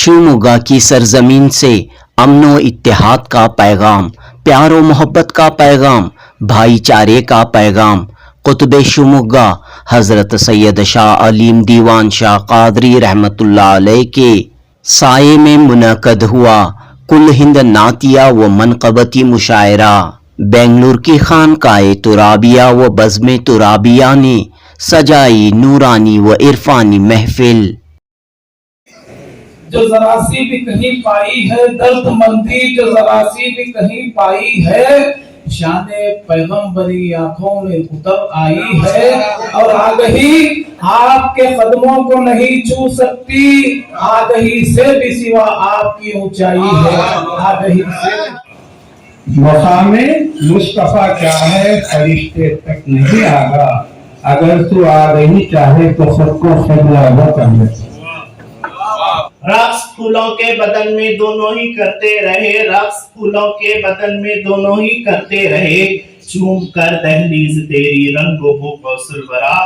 शिवमोगा की सरजमीन से अमन व इत्तेहाद का पैगाम, प्यार व मोहब्बत का पैगाम, भाईचारे का पैगाम। कुतुब शिवमोगा हजरत सैयद शाह अलीम दीवान शाह कादरी रहमतुल्लाह अलैह के साये में मुनक़द हुआ कुल हिंद नातिया व मनक़बती मुशायरा। बेंगलुरु की खानकाए तुराबिया व बज़्म तुराबिया ने सजाई नूरानी व इरफानी महफिल। जो जरा सी भी कहीं पाई है दर्दमंदी, जो जरा सी भी कहीं पाई है, शाने पैगंबरी आंखों में उतर आई है। और आगही आपके कदमों को नहीं छू सकती, आगही से भी सिवा आपकी ऊंचाई है। आगही से मकामे मुस्तफा क्या है, फरिश्ते तक नहीं आगा। अगर तू आ रही चाहे तो खुद को खुद लागा कर ले। रक्स फूलों के बदन में दोनों ही करते रहे, रक्स फूलों के बदन में दोनों ही करते रहे, चूम कर दहलीज तेरी रंगो बो सुरबरा।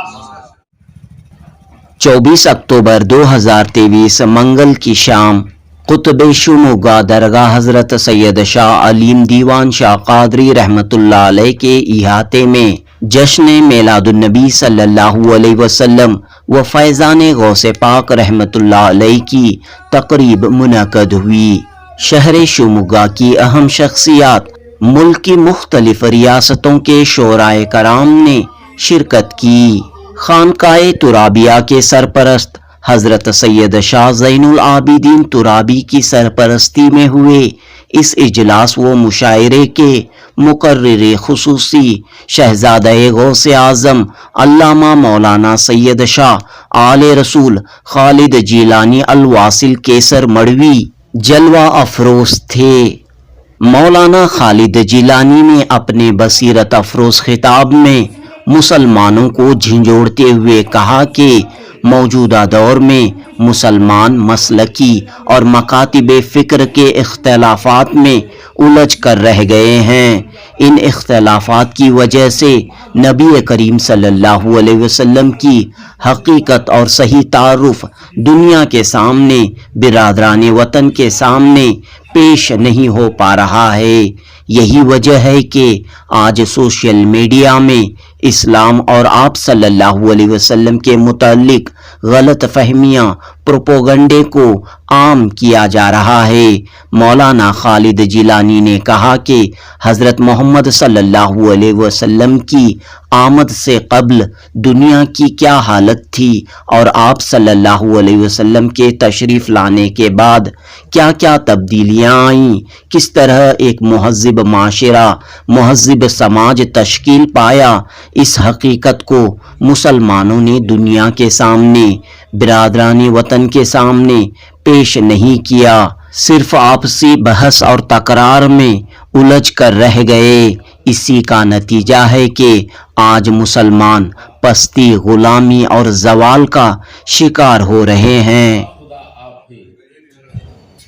24 अक्टूबर 2023 मंगल की शाम कुतुब शिवमोगा दरगाह हजरत सैयद शाह अलीम दीवान शाह कादरी रहमतुल्लाह अलैह के इहाते में जश्न मिलादुन्नबी सल्लल्लाहु अलैहि वसल्लम व फैज़ान गौसे पाक रहमतुल्लाह अलैह की तकरीब मुनक़द हुई। शहर शिवमोगा की अहम शख्सियात, मुल्क की मुख्तलिफ रियासतों के शोराए कराम ने शिरकत की। खानकाए तुराबिया के सरपरस्त हजरत सैयद शाह ज़ैनुल आबिदीन तुराबी की सरपरस्ती में हुए इस इजलास व मुशायरे के मुकर्रिर खुसूसी शहजादे गौसे आज़म अल्लामा मौलाना सैयद शाह आले रसूल खालिद जीलानी अल वासिल केसर मड़वी जलवा अफरोज थे। मौलाना खालिद जीलानी ने अपने बसीरत अफरोज खिताब में मुसलमानों को झिंझोड़ते हुए कहा कि मौजूदा दौर में मुसलमान मसलकी और मकातिब फ़िक्र के इख्तलाफात में उलझ कर रह गए हैं। इन इख्तलाफात की वजह से नबी करीम सल्लल्लाहु अलैहि वसल्लम की हकीकत और सही तारुफ दुनिया के सामने, बिरादरान वतन के सामने पेश नहीं हो पा रहा है। यही वजह है कि आज सोशल मीडिया में इस्लाम और आप सल्लल्लाहु अलैहि वसल्लम के मुतालिक गलत फहमियाँ, प्रोपोगंडे को आम किया जा रहा है। मौलाना खालिद जिलानी ने कहा कि हज़रत मोहम्मद सल्लल्लाहु अलैहि वसल्लम की आमद से कब्ल दुनिया की क्या हालत थी और आप सल्लल्लाहु अलैहि वसल्लम के तशरीफ़ लाने के बाद क्या क्या तब्दीलियाँ आईं, किस तरह एक मुहज़्ज़िब माशरा, मुहज़्ज़िब समाज तश्कील पाया। इस हकीकत को मुसलमानों ने दुनिया के सामने, बिरादरानी वतन के सामने पेश नहीं किया, सिर्फ आपसी बहस और तकरार में उलझ कर रह गए। इसी का नतीजा है कि आज मुसलमान पस्ती, गुलामी और जवाल का शिकार हो रहे हैं।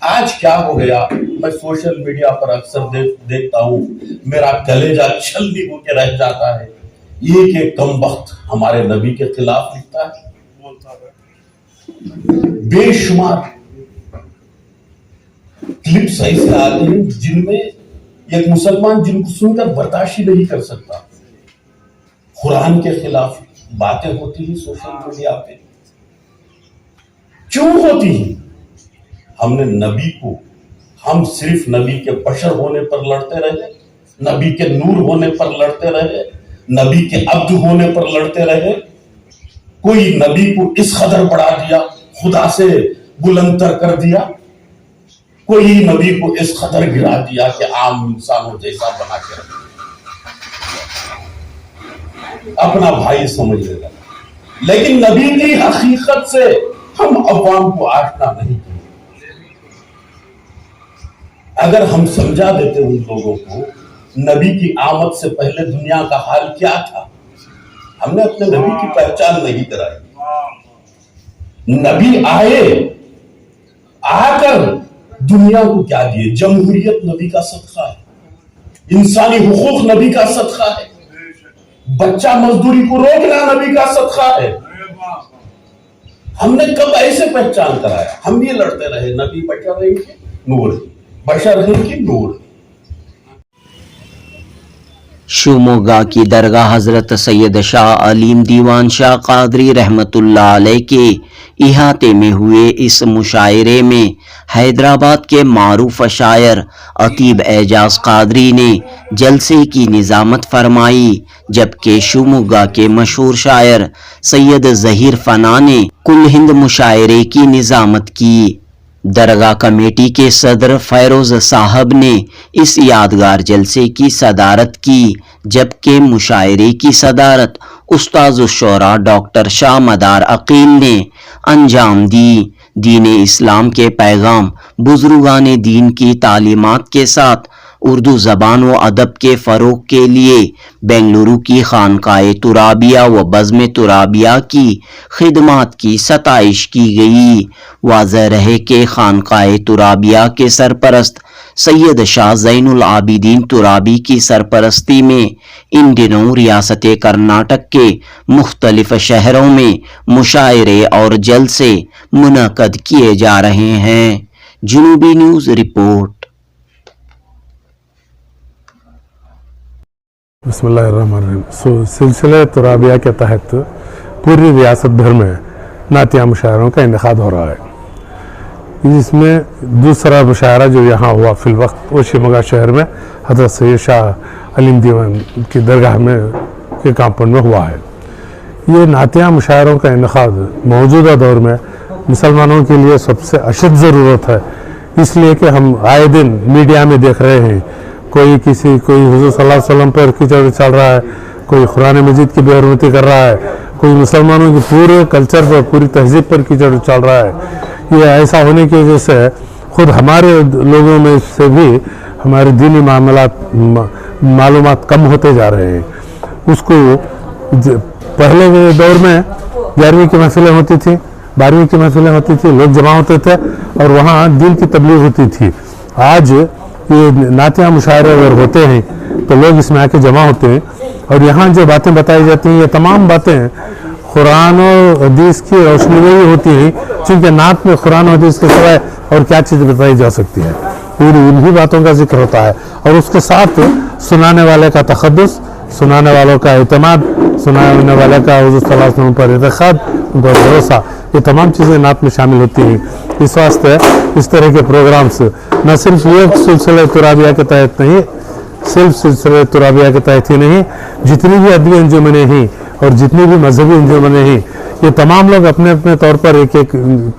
आज क्या हो गया, मैं सोशल मीडिया पर अक्सर देखता हूँ, मेरा कलेजा छल्ली होकर रह जाता है। एक कम वक्त हमारे नबी के खिलाफ लिखता है, बेशुमार क्लिप्स ऐसे आते हैं जिनमें एक मुसलमान जिनको सुनकर बर्दाश्त ही नहीं कर सकता। कुरान के खिलाफ बातें होती हैं सोशल मीडिया पे, क्यों होती हैं? हमने नबी को, हम सिर्फ नबी के बशर होने पर लड़ते रहे, नबी के नूर होने पर लड़ते रहे, नबी के अब्द होने पर लड़ते रहे। कोई नबी को इस कदर बढ़ा दिया, खुदा से बुलंदतर कर दिया, कोई नबी को इस कदर गिरा दिया कि आम इंसानों जैसा बना के रखा, अपना भाई समझने लगा। लेकिन नबी की हकीकत से हम अवाम को आशना नहीं किया। अगर हम समझा देते उन लोगों को नबी की आमद से पहले दुनिया का हाल क्या था, हमने अपने नबी की पहचान नहीं कराई। नबी आए, आकर दुनिया को क्या दिए? जमहूरियत नबी का सदका है, इंसानी हुकूक नबी का सदका है, बच्चा मजदूरी को रोकना नबी का सदका है। हमने कब ऐसे पहचान कराया? हम ये लड़ते रहे नबी बशर हैं कि नूर है, बशर हैं कि नूर है। शिवमोगा की दरगाह हजरत सैयद शाह अलीम दीवान शाह कादरी रहमतुल्लाह अलैह के इहाते में हुए इस मुशायरे में हैदराबाद के मारूफ शायर अतीब एजाज कादरी ने जलसे की निजामत फरमाई, जबकि शिवमोगा के मशहूर शायर सैयद जहीर फना ने कुल हिंद मुशायरे की निजामत की। दरगाह कमेटी के सदर फैरोज साहब ने इस यादगार जलसे की सदारत की, जबकि मुशायरे की सदारत उस्ताद-उश-शोरा डॉक्टर शाह मदार अकील ने अंजाम दी। दीन इस्लाम के पैगाम, बुजुर्गान दीन की तालीमात के साथ उर्दू ज़बान व अदब के फ़रोग़ के लिए बेंगलुरु की खानकाए तुराबिया व बज़्म तुराबिया की खिदमात की सताइश की गई। वाज़ह रहे कि खानकाए तुराबिया के सरपरस्त सैयद शाह ज़ैनुल आबिदीन तुराबी की सरपरस्ती में इन दिनों रियासत कर्नाटक के मुख्तलिफ शहरों में मुशायरे और जलसे मुनक़द किए जा रहे हैं। जनूबी न्यूज़ रिपोर्ट। बिस्मिल्लाहिर्रहमानिर्रहीम। सिलसिले तुराबिया के तहत पूरी रियासत भर में नातिया मुशायरों का इनेकाद हो रहा है। इसमें दूसरा मुशायरा जो यहाँ हुआ फिल वक्त वो शिवमोगा शहर में हज़रत सैयद शाह अलीम दीवान की दरगाह में के कांपाउंड में हुआ है। ये नातिया मुशायरों का इनेकाद मौजूदा दौर में मुसलमानों के लिए सबसे अशद ज़रूरत है, इसलिए कि हम आए दिन मीडिया में देख रहे हैं कोई हुज़ूर सल्लल्लाहु अलैहि वसल्लम पर कीचड़ चल रहा है, कोई कुरान मजीद की बेहरमती कर रहा है, कोई मुसलमानों के पूरे कल्चर पर पूरी तहजीब पर कीचड़ चल रहा है। ये ऐसा होने की वजह से ख़ुद हमारे लोगों में से भी हमारे दीनी मालूमात कम होते जा रहे हैं। उसको पहले के दौर में 11वीं की महफिलें होती थी, 12वीं की महफिलें होती थी, लोग जमा होते थे और वहाँ दीन की तबलीग होती थी। आज ये नातिया मुशायरे अगर होते हैं तो लोग इसमें आके जमा होते हैं और यहाँ जो बातें बताई जाती हैं ये तमाम बातें कुरान और हदीस की रोशनी में ही होती हैं, क्योंकि नात में कुरान और हदीस के सिवाय और क्या चीज़ बताई जा सकती है। पूरी उन्हीं बातों का जिक्र होता है और उसके साथ सुनाने वाले का तखद्दुस, सुनाने वालों का एतमाद, सुनाने वाले का हुज़ूर सल्लल्लाहु अलैहि वसल्लम पर इत्तेकाद, उन पर भरोसा, ये तमाम चीज़ें नात में शामिल होती हैं। इस वास्ते इस तरह के प्रोग्राम्स न सिर्फ ये सिलसिले तुराबिया के तहत नहीं, सिर्फ सिलसिले तुराबिया के तहत ही नहीं, जितनी भी अदबी अंजुमनें हैं और जितनी भी मजहबी अंजुमनें हैं, ये तमाम लोग अपने अपने तौर पर एक एक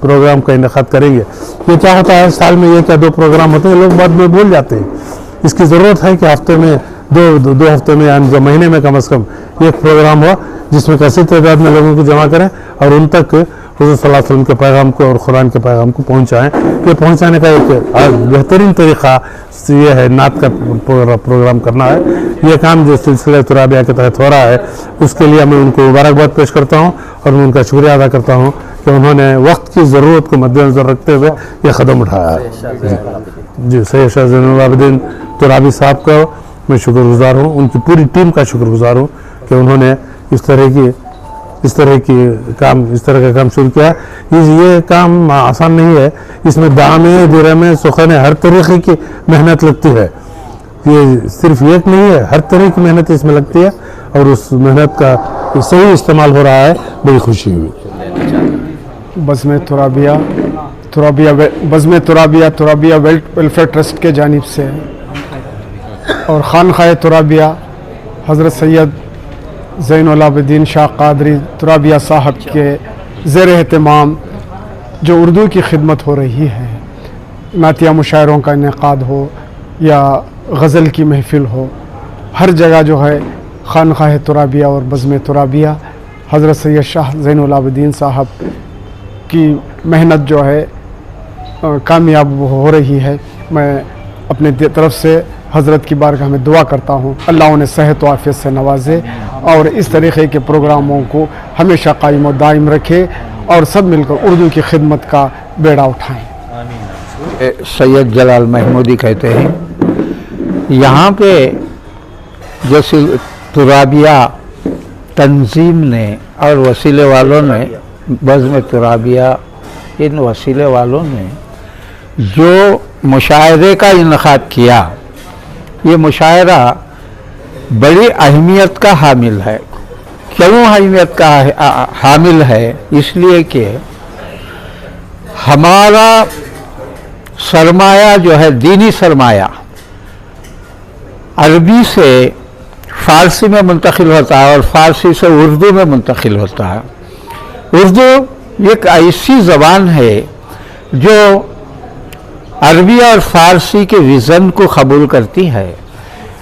प्रोग्राम का इनेकाद करेंगे। ये क्या होता है, साल में 1 या 2 प्रोग्राम होते हैं, लोग बाद में भूल जाते हैं। इसकी ज़रूरत है कि हफ्ते में दो हफ्ते में यानी महीने में कम से कम एक प्रोग्राम हो जिसमें कसी तादाद में लोगों को जमा करें और उन तक हुज़ूर सल्लल्लाहु अलैहि वसल्लम के पैगाम को और कुरान के पैगाम को पहुँचाएँ। ये पहुँचाने का एक बेहतरीन तरीक़ा ये है नात का प्रोग्राम करना है। ये काम जो सिलसिले तुराबिया के तहत हो रहा है उसके लिए मैं उनको मुबारकबाद पेश करता हूँ और मैं उनका शुक्रिया अदा करता हूँ कि उन्होंने वक्त की ज़रूरत को मद्देनज़र रखते हुए ये कदम उठाया है। जी सैयद शाह ज़ैनुल आबिदीन तुराबी साहब का मैं शुक्रगुज़ार हूँ, उनकी पूरी टीम का शुक्रगुज़ार हूँ कि उन्होंने इस तरह का काम शुरू किया। ये काम आसान नहीं है, इसमें दामे दिरमे सुखने हर तरीके की मेहनत लगती है। ये सिर्फ एक नहीं है, हर तरह की मेहनत इसमें लगती है और उस मेहनत का सही इस्तेमाल हो रहा है, बड़ी खुशी हुई। बज़्म तुराबिया वेलफेयर ट्रस्ट के जानिब से और खानकाए तुराबिया हज़रत सैयद ज़ैनुल आबिदीन शाह कादरी तुराबिया साहब के ज़ेर एहतमाम जो उर्दू की खिदमत हो रही है, नातिया मुशायरों का इनेकाद हो या गज़ल की महफ़िल हो, हर जगह जो है खानकाए तुराबिया और बज़्म तुराबिया हज़रत सैयद शाह ज़ैनुल आबिदीन साहब की मेहनत जो है कामयाब हो रही है। मैं अपने तरफ से हज़रत की बारगाह में दुआ करता हूँ अल्लाह उन्हें सेहत व आफ़ियत से नवाजे और इस तरीक़े के प्रोग्रामों को हमेशा कायम और दायम रखे और सब मिलकर उर्दू की खिदमत का बेड़ा उठाएँ। सैयद जलाल महमूदी कहते हैं। यहाँ पे जैसे तुराबिया तंजीम ने और वसीले वालों ने बज़्म तुराबिया इन वसीले वालों ने जो मुशायरे का इनक़ाद किया, ये मुशायरा बड़ी अहमियत का हामिल है। क्यों अहमियत का हामिल है? इसलिए कि हमारा सरमाया जो है दीनी सरमाया अरबी से फ़ारसी में मुंतकिल होता है और फ़ारसी से उर्दू में मुंतकिल होता है। उर्दू एक ऐसी ज़बान है जो अरबी और फ़ारसी के विज़न को कबूल करती है।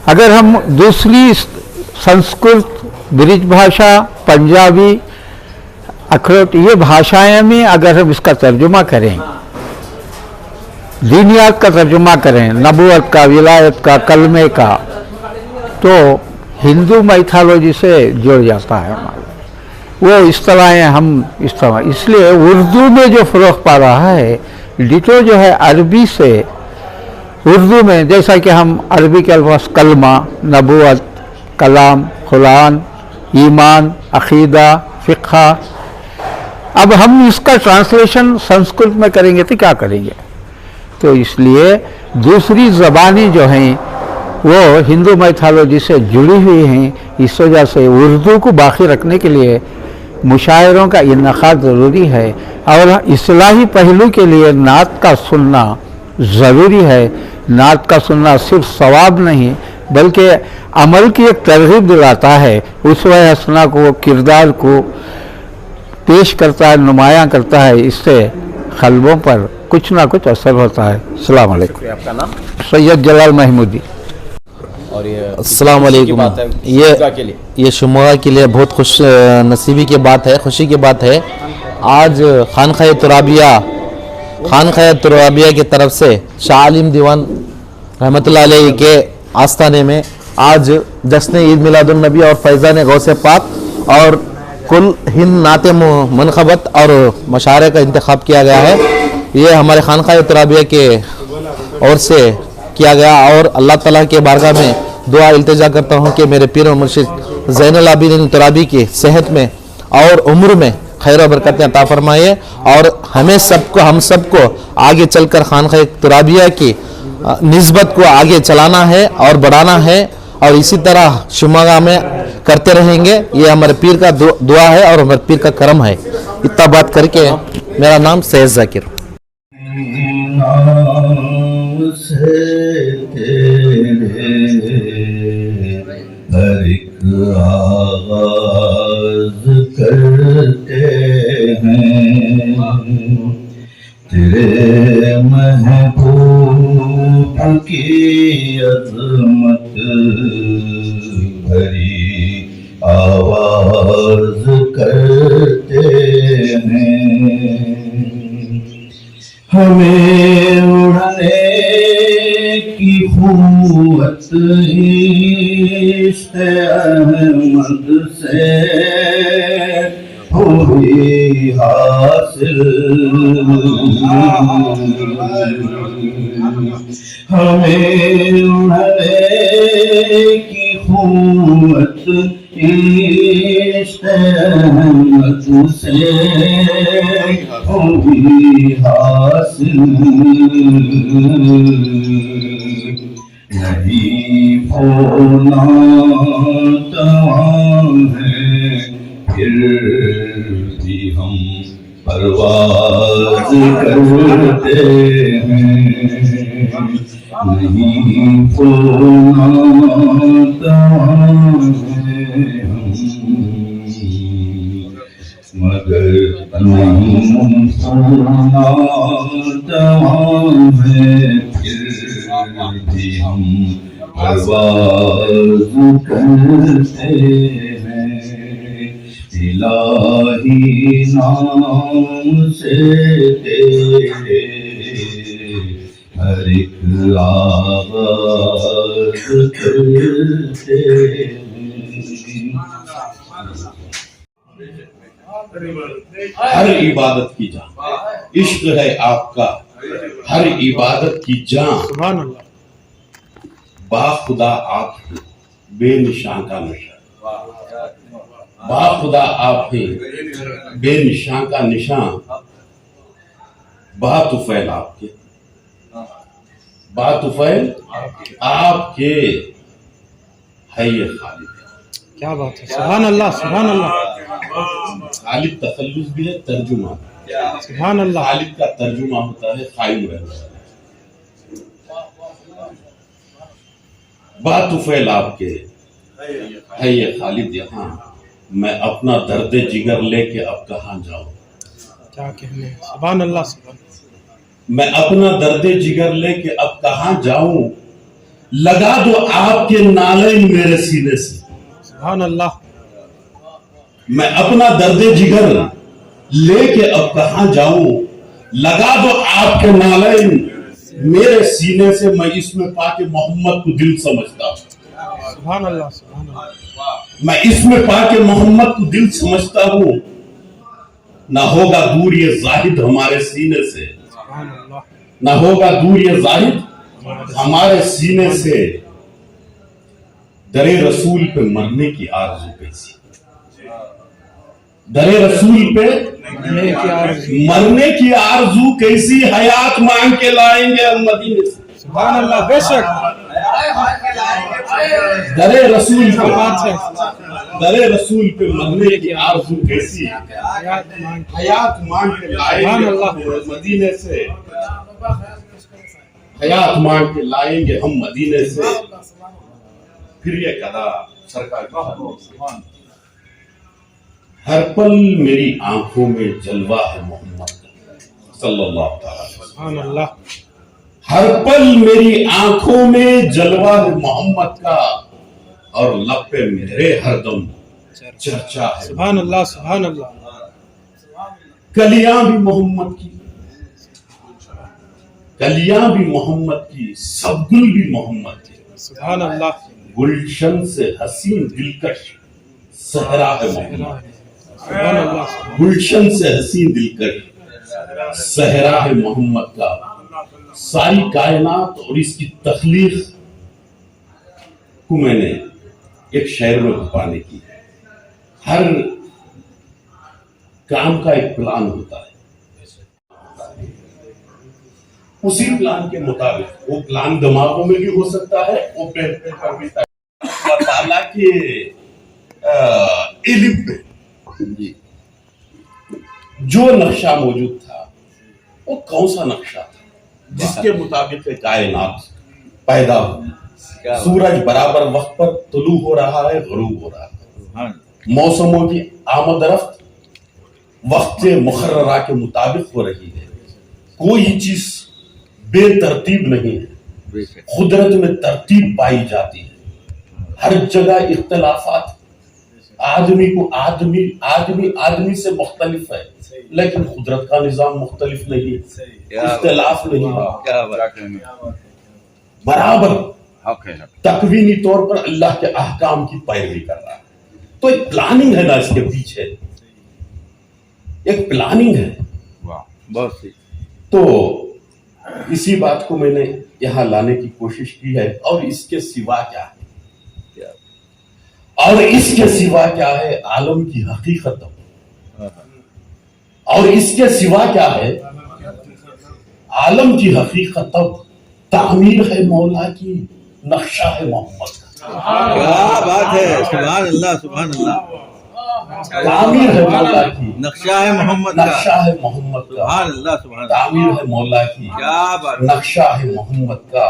अगर हम दूसरी संस्कृत, ब्रिज भाषा, पंजाबी, अखरोट ये भाषाएं में अगर हम इसका तर्जुमा करें, दीनियात का तर्जुमा करें, नबूवत का, विलायत का, कलमे का, तो हिंदू माइथोलॉजी से जुड़ जाता है हमारा वो इस्तिलाहें हम इस्तेमाल। इसलिए उर्दू में जो फ़रोग़ पा रहा है डिटो जो है अरबी से उर्दू में, जैसा कि हम अरबी के अल्फाज कलमा, नबूवत, कलाम, कुरान, ईमान, अक़ीदा, फ़िक़्ह, अब हम इसका ट्रांसलेशन संस्कृत में करेंगे तो क्या करेंगे? तो इसलिए दूसरी ज़बानें जो हैं वो हिंदू माइथोलॉजी से जुड़ी हुई हैं। इस वजह से उर्दू को बाकी रखने के लिए मुशायरों का इनक़ाद ज़रूरी है और इस्लाही पहलू के लिए नात का सुनना ज़रूरी है। नात का सुनना सिर्फ सवाब नहीं बल्कि अमल की एक तरगीब दिलाता है, उसवा हसना को, किरदार को पेश करता है, नुमायाँ करता है। इससे क़ल्बों पर कुछ ना कुछ असर होता है। अस्सलाम वालेकुम। आपका नाम? सैयद जलाल महमूदी। और ये अस्सलाम वालेकुम। ये शुमागा के लिए बहुत खुश नसीबी की बात है, खुशी की बात है। आज खानख़ाए तुराबिया की तरफ से शाह आलिम दीवान रहमतुल्लाह अलैह के आस्थाने में आज जश्न ईद मिलादुन नबी और फैज़ान गौसे पाक और कुल हिंद नाते मनखबत और मशारे का इंतखाब किया गया है। ये हमारे खानख़ाए तुराबिया के ओर से किया गया और अल्लाह ताला के बारगाह में दुआ इल्तिजा करता हूँ कि मेरे पीर और मुर्शिद ज़ैनुल आबिदीन तुराबी की सेहत में और उम्र में खैर बरकतें अता फरमाए और हम सबको आगे चलकर खानख़ाए तुराबिया की निस्बत को आगे चलाना है और बढ़ाना है और इसी तरह शुमागा में करते रहेंगे। ये हमारे पीर का दुआ है और हमारे पीर का करम है। इतना बात करके मेरा नाम सैयद ज़ाकिर। हर एक आगाज़ करते हैं तेरे महबूब की अज़मत भरी आवाज़ करते हैं। हमें उड़ने की क़ुव्वत इश्क़ अहमद से हुई हासिल। हमें उड़ने की क़ुव्वत इश्क़ अहमद से हुई हासिल। नहीं होना तमाम है फिर भी हम परवाज़ करते हैं। नहीं होना तमाम है मगर नहीं होना तमाम है फिर भी हम परवाज़ करते हैं। इलाही नाम से तेरे हर एक आगाज़ करते हैं। हर इबादत की जान इश्क है आपका, हर इबादत की जान बाखुदा आप हैं बेनिशान का नशा। बाखुदा आप हैं بے نشان کا نشان باتفیل آپ کے، باتفیل آپ کے ہے یہ خالد۔ کیا بات ہے، سبحان اللہ سبحان اللہ خالد تخلص بھی ہے، ترجمہ سبحان اللہ۔ خالد کا ترجمہ ہوتا ہے قائم رہنا۔ باتفیل آپ کے ہے یہ خالد یہاں، میں اپنا درد جگر لے کے اب کہاں جاؤں، کیا کہنے، سبحان اللہ سبحان اللہ۔ میں اپنا درد جگر لے کے اب کہاں جاؤں، لگا دو آپ کے نالین میرے سینے سے۔ سبحان اللہ۔ میں اپنا درد جگر لے کے اب کہاں جاؤں، لگا دو آپ کے نالین میرے سینے سے، میں اس میں پاک محمد کو دل سمجھتا ہوں، سبحان اللہ سبحان اللہ۔ میں اس میں پاک محمد کو دل سمجھتا ہوں، نہ ہوگا دور یہ زاہد ہمارے سینے سے، سبحان اللہ۔ نہ ہوگا دور یہ زاہد ہمارے سینے سے، در رسول پہ مرنے کی آرزو کیسی، در رسول پہ مرنے کی آرزو کیسی، حیات مانگ کے لائیں گے ہم مدینے سے۔ سبحان اللہ، بے شک در رسول پہ، در رسول پہ مرنے کی آرزو کیسی، حیات مانگ کے لائیں گے ہم مدینے سے، حیات مانگ کے لائیں گے ہم مدینے سے۔ پھر یہ کہا سرکار ہر پل میری آنکھوں میں جلوہ ہے محمد کا، صلی اللہ تعالی وسلم۔ سبحان اللہ۔ ہر پل میری آنکھوں میں جلوہ ہے محمد کا، اور لب پہ میرے ہر دم چرچا ہے۔ سبحان اللہ سبحان اللہ۔ کلیاں بھی محمد کی، کلیاں بھی محمد کی، سب گل بھی محمد کی، سبحان اللہ۔ گلشن سے حسین دلکش صحرا ہے محمد، سبحان اللہ۔ گلشن سے حسین دلکش صحرا ہے محمد کا۔ ساری کائنات اور اس کی تخلیق کو میں نے ایک شعر میں چھپانے کی ہے۔ ہر کام کا ایک پلان ہوتا ہے، اسی پلان کے مطابق وہ پلان دماغوں میں بھی ہو سکتا ہے، وہ پیپر پر بھی اللہ تعالیٰ کے علم میں جو نقشہ موجود تھا وہ کون سا نقشہ تھا جس کے مطابق کائنات پیدا ہوئی۔ سورج برابر وقت پر طلوع ہو رہا ہے، غروب ہو رہا ہے، موسموں کی آمد رفت وقت مقررہ کے مطابق ہو رہی ہے، کوئی چیز بے ترتیب نہیں ہے، قدرت میں ترتیب پائی جاتی ہے، ہر جگہ اختلافات، آدمی کو آدمی سے مختلف ہے، لیکن قدرت کا نظام مختلف نہیں، اختلاف نہیں، برابر تکوینی طور پر اللہ کے احکام کی پیروی کر رہا ہے۔ تو ایک پلاننگ ہے نا اس کے پیچھے، ایک پلاننگ ہے۔ تو اسی بات کو میں نے یہاں لانے کی کوشش کی ہے، اور اس کے سوا کیا ہے، اور اس کے سوا کیا ہے عالم کی حقیقت، اور اس کے سوا کیا ہے عالم کی حقیقت، تعمیر ہے مولا کی، نقشہ ہے محمد کا۔ کیا بات ہے، سبحان اللہ سبحان اللہ۔ تعمیر ہے مولا کی، نقشہ ہے محمد کا، نقشہ ہے محمد کا، سبحان اللہ سبحان اللہ۔ تعمیر ہے مولا کی، کیا بات، نقشہ ہے محمد کا۔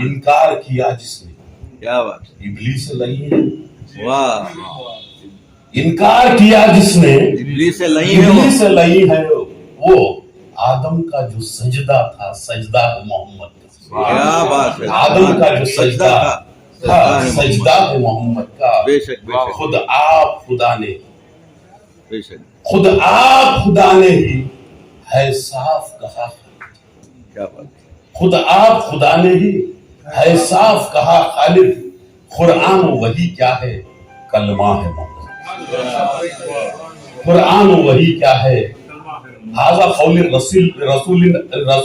انکار کیا جس نے، کیا بات، ابلیس نہیں ہے، واہ، انکار کیا جس نے، ابلیس سے لئی ہے وہ، ابلیس سے نہیں ہے وہ، آدم کا جو سجدہ تھا سجدہ ہے محمد کا۔ کیا بات ہے، آدم کا جو سجدہ تھا سجدہ ہے محمد کا۔ بے شک بے شک خود آپ خدا نے، بے شک، خود آپ خدا نے ہی ہے صاف کہا، کیا بات، خود آپ خدا نے ہی ہے صاف کہا، خالد قرآن وہی کیا ہے، کلمہ ہے محمد، قرآن وہی کیا ہے، ھذا قول رسول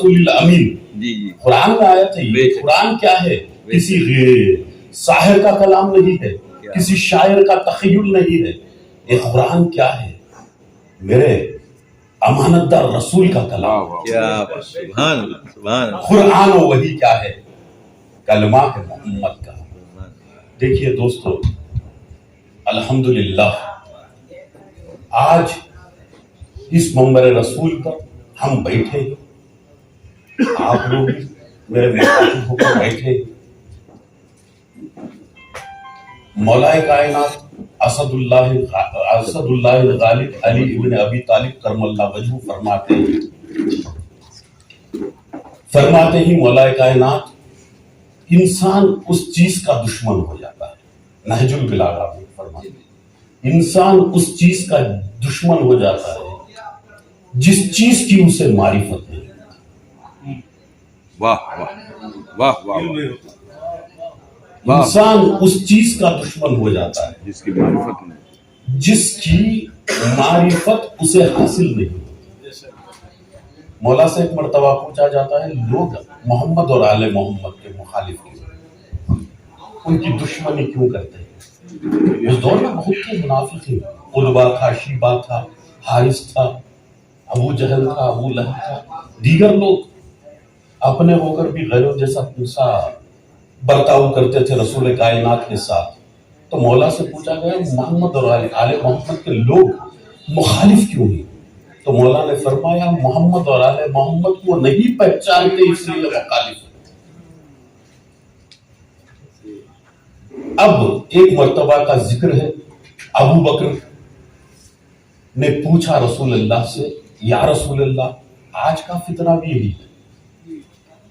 الامین، جی جی، قرآن میں آیت ہے یہ۔ قرآن کیا ہے، کسی شاعر کا کلام نہیں ہے، کسی شاعر کا تخیل نہیں ہے، یہ قرآن کیا ہے، मेरे अमानतदार रसूल का कलाम, क्या बात, सुभान अल्लाह, सुभान अल्लाह। कुरान और वही क्या है, कलमा के मोहम्मद का। देखिए दोस्तों, अल्हम्दुलिल्लाह आज इस मंबर रसूल पर हम बैठे, आप लोग मेरे मुखातिब होकर बैठे। मौलाए कायनात असदुल्लाह गालिब अली इब्न अबी तालिब करमल्लाह वजहू फरमाते ही मौलाए कायनात, इंसान उस चीज का दुश्मन हो जाता है। नहजुल बिलागा में फरमाते हैं, इंसान उस चीज का दुश्मन हो जाता है जिस चीज की उसे मारिफत नहीं। वाह वाह वाह वाह। इंसान उस चीज का दुश्मन हो जाता है जिसकी मारिफत नहीं, जिसकी मारिफत उसे हासिल नहीं। मौला से एक मर्तबा पूछा जाता है, लोग मोहम्मद और आले मोहम्मद के मुखालिफ क्यों, उनकी दुश्मनी क्यों करते हैं? उस दौर में बहुत के मुनाफिक थे, उलबा था, शीबा था, हारिस था, अबू जहल था, अबू लहब था, दीगर लोग अपने होकर भी गैरों जैसा बर्ताव करते थे रसूल कायनात के साथ। तो मौला से पूछा गया, मोहम्मद और आले मोहम्मद के लोग मुखालिफ क्यों हैं? तो मौला ने फरमाया, मोहम्मद और आले मोहम्मद को नहीं पहचानते इसलिए मुखालिफ। अब एक मर्तबा का जिक्र है, अबू बकर ने पूछा रसूल अल्लाह से, या रसूल अल्लाह, आज का फितना भी यही है।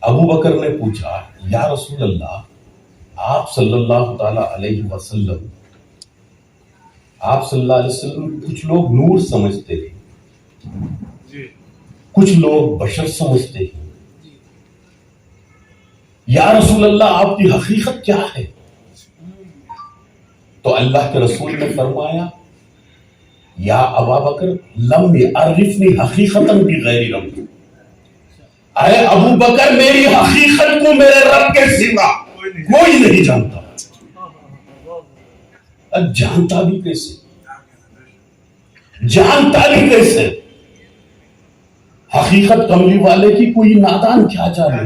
अबू बकर ने पूछा, या रसूल अल्लाह, आप सल्लल्लाहु ताला अलैहि वसल्लम कुछ लोग नूर समझते हैं, कुछ लोग बशर समझते हैं, या रसूल अल्लाह आपकी हकीकत क्या है? तो अल्लाह के रसूल ने फरमाया, या अबा बकर लम यअरिफनी हकीकतन बिगैरि रब्बी, अरे अबू बकर मेरी हकीकत को मेरे रब के सिवा कोई नहीं जानता। अब जानता भी कैसे, जानता भी कैसे? हकीकत कमली वाले की कोई नादान क्या जाने।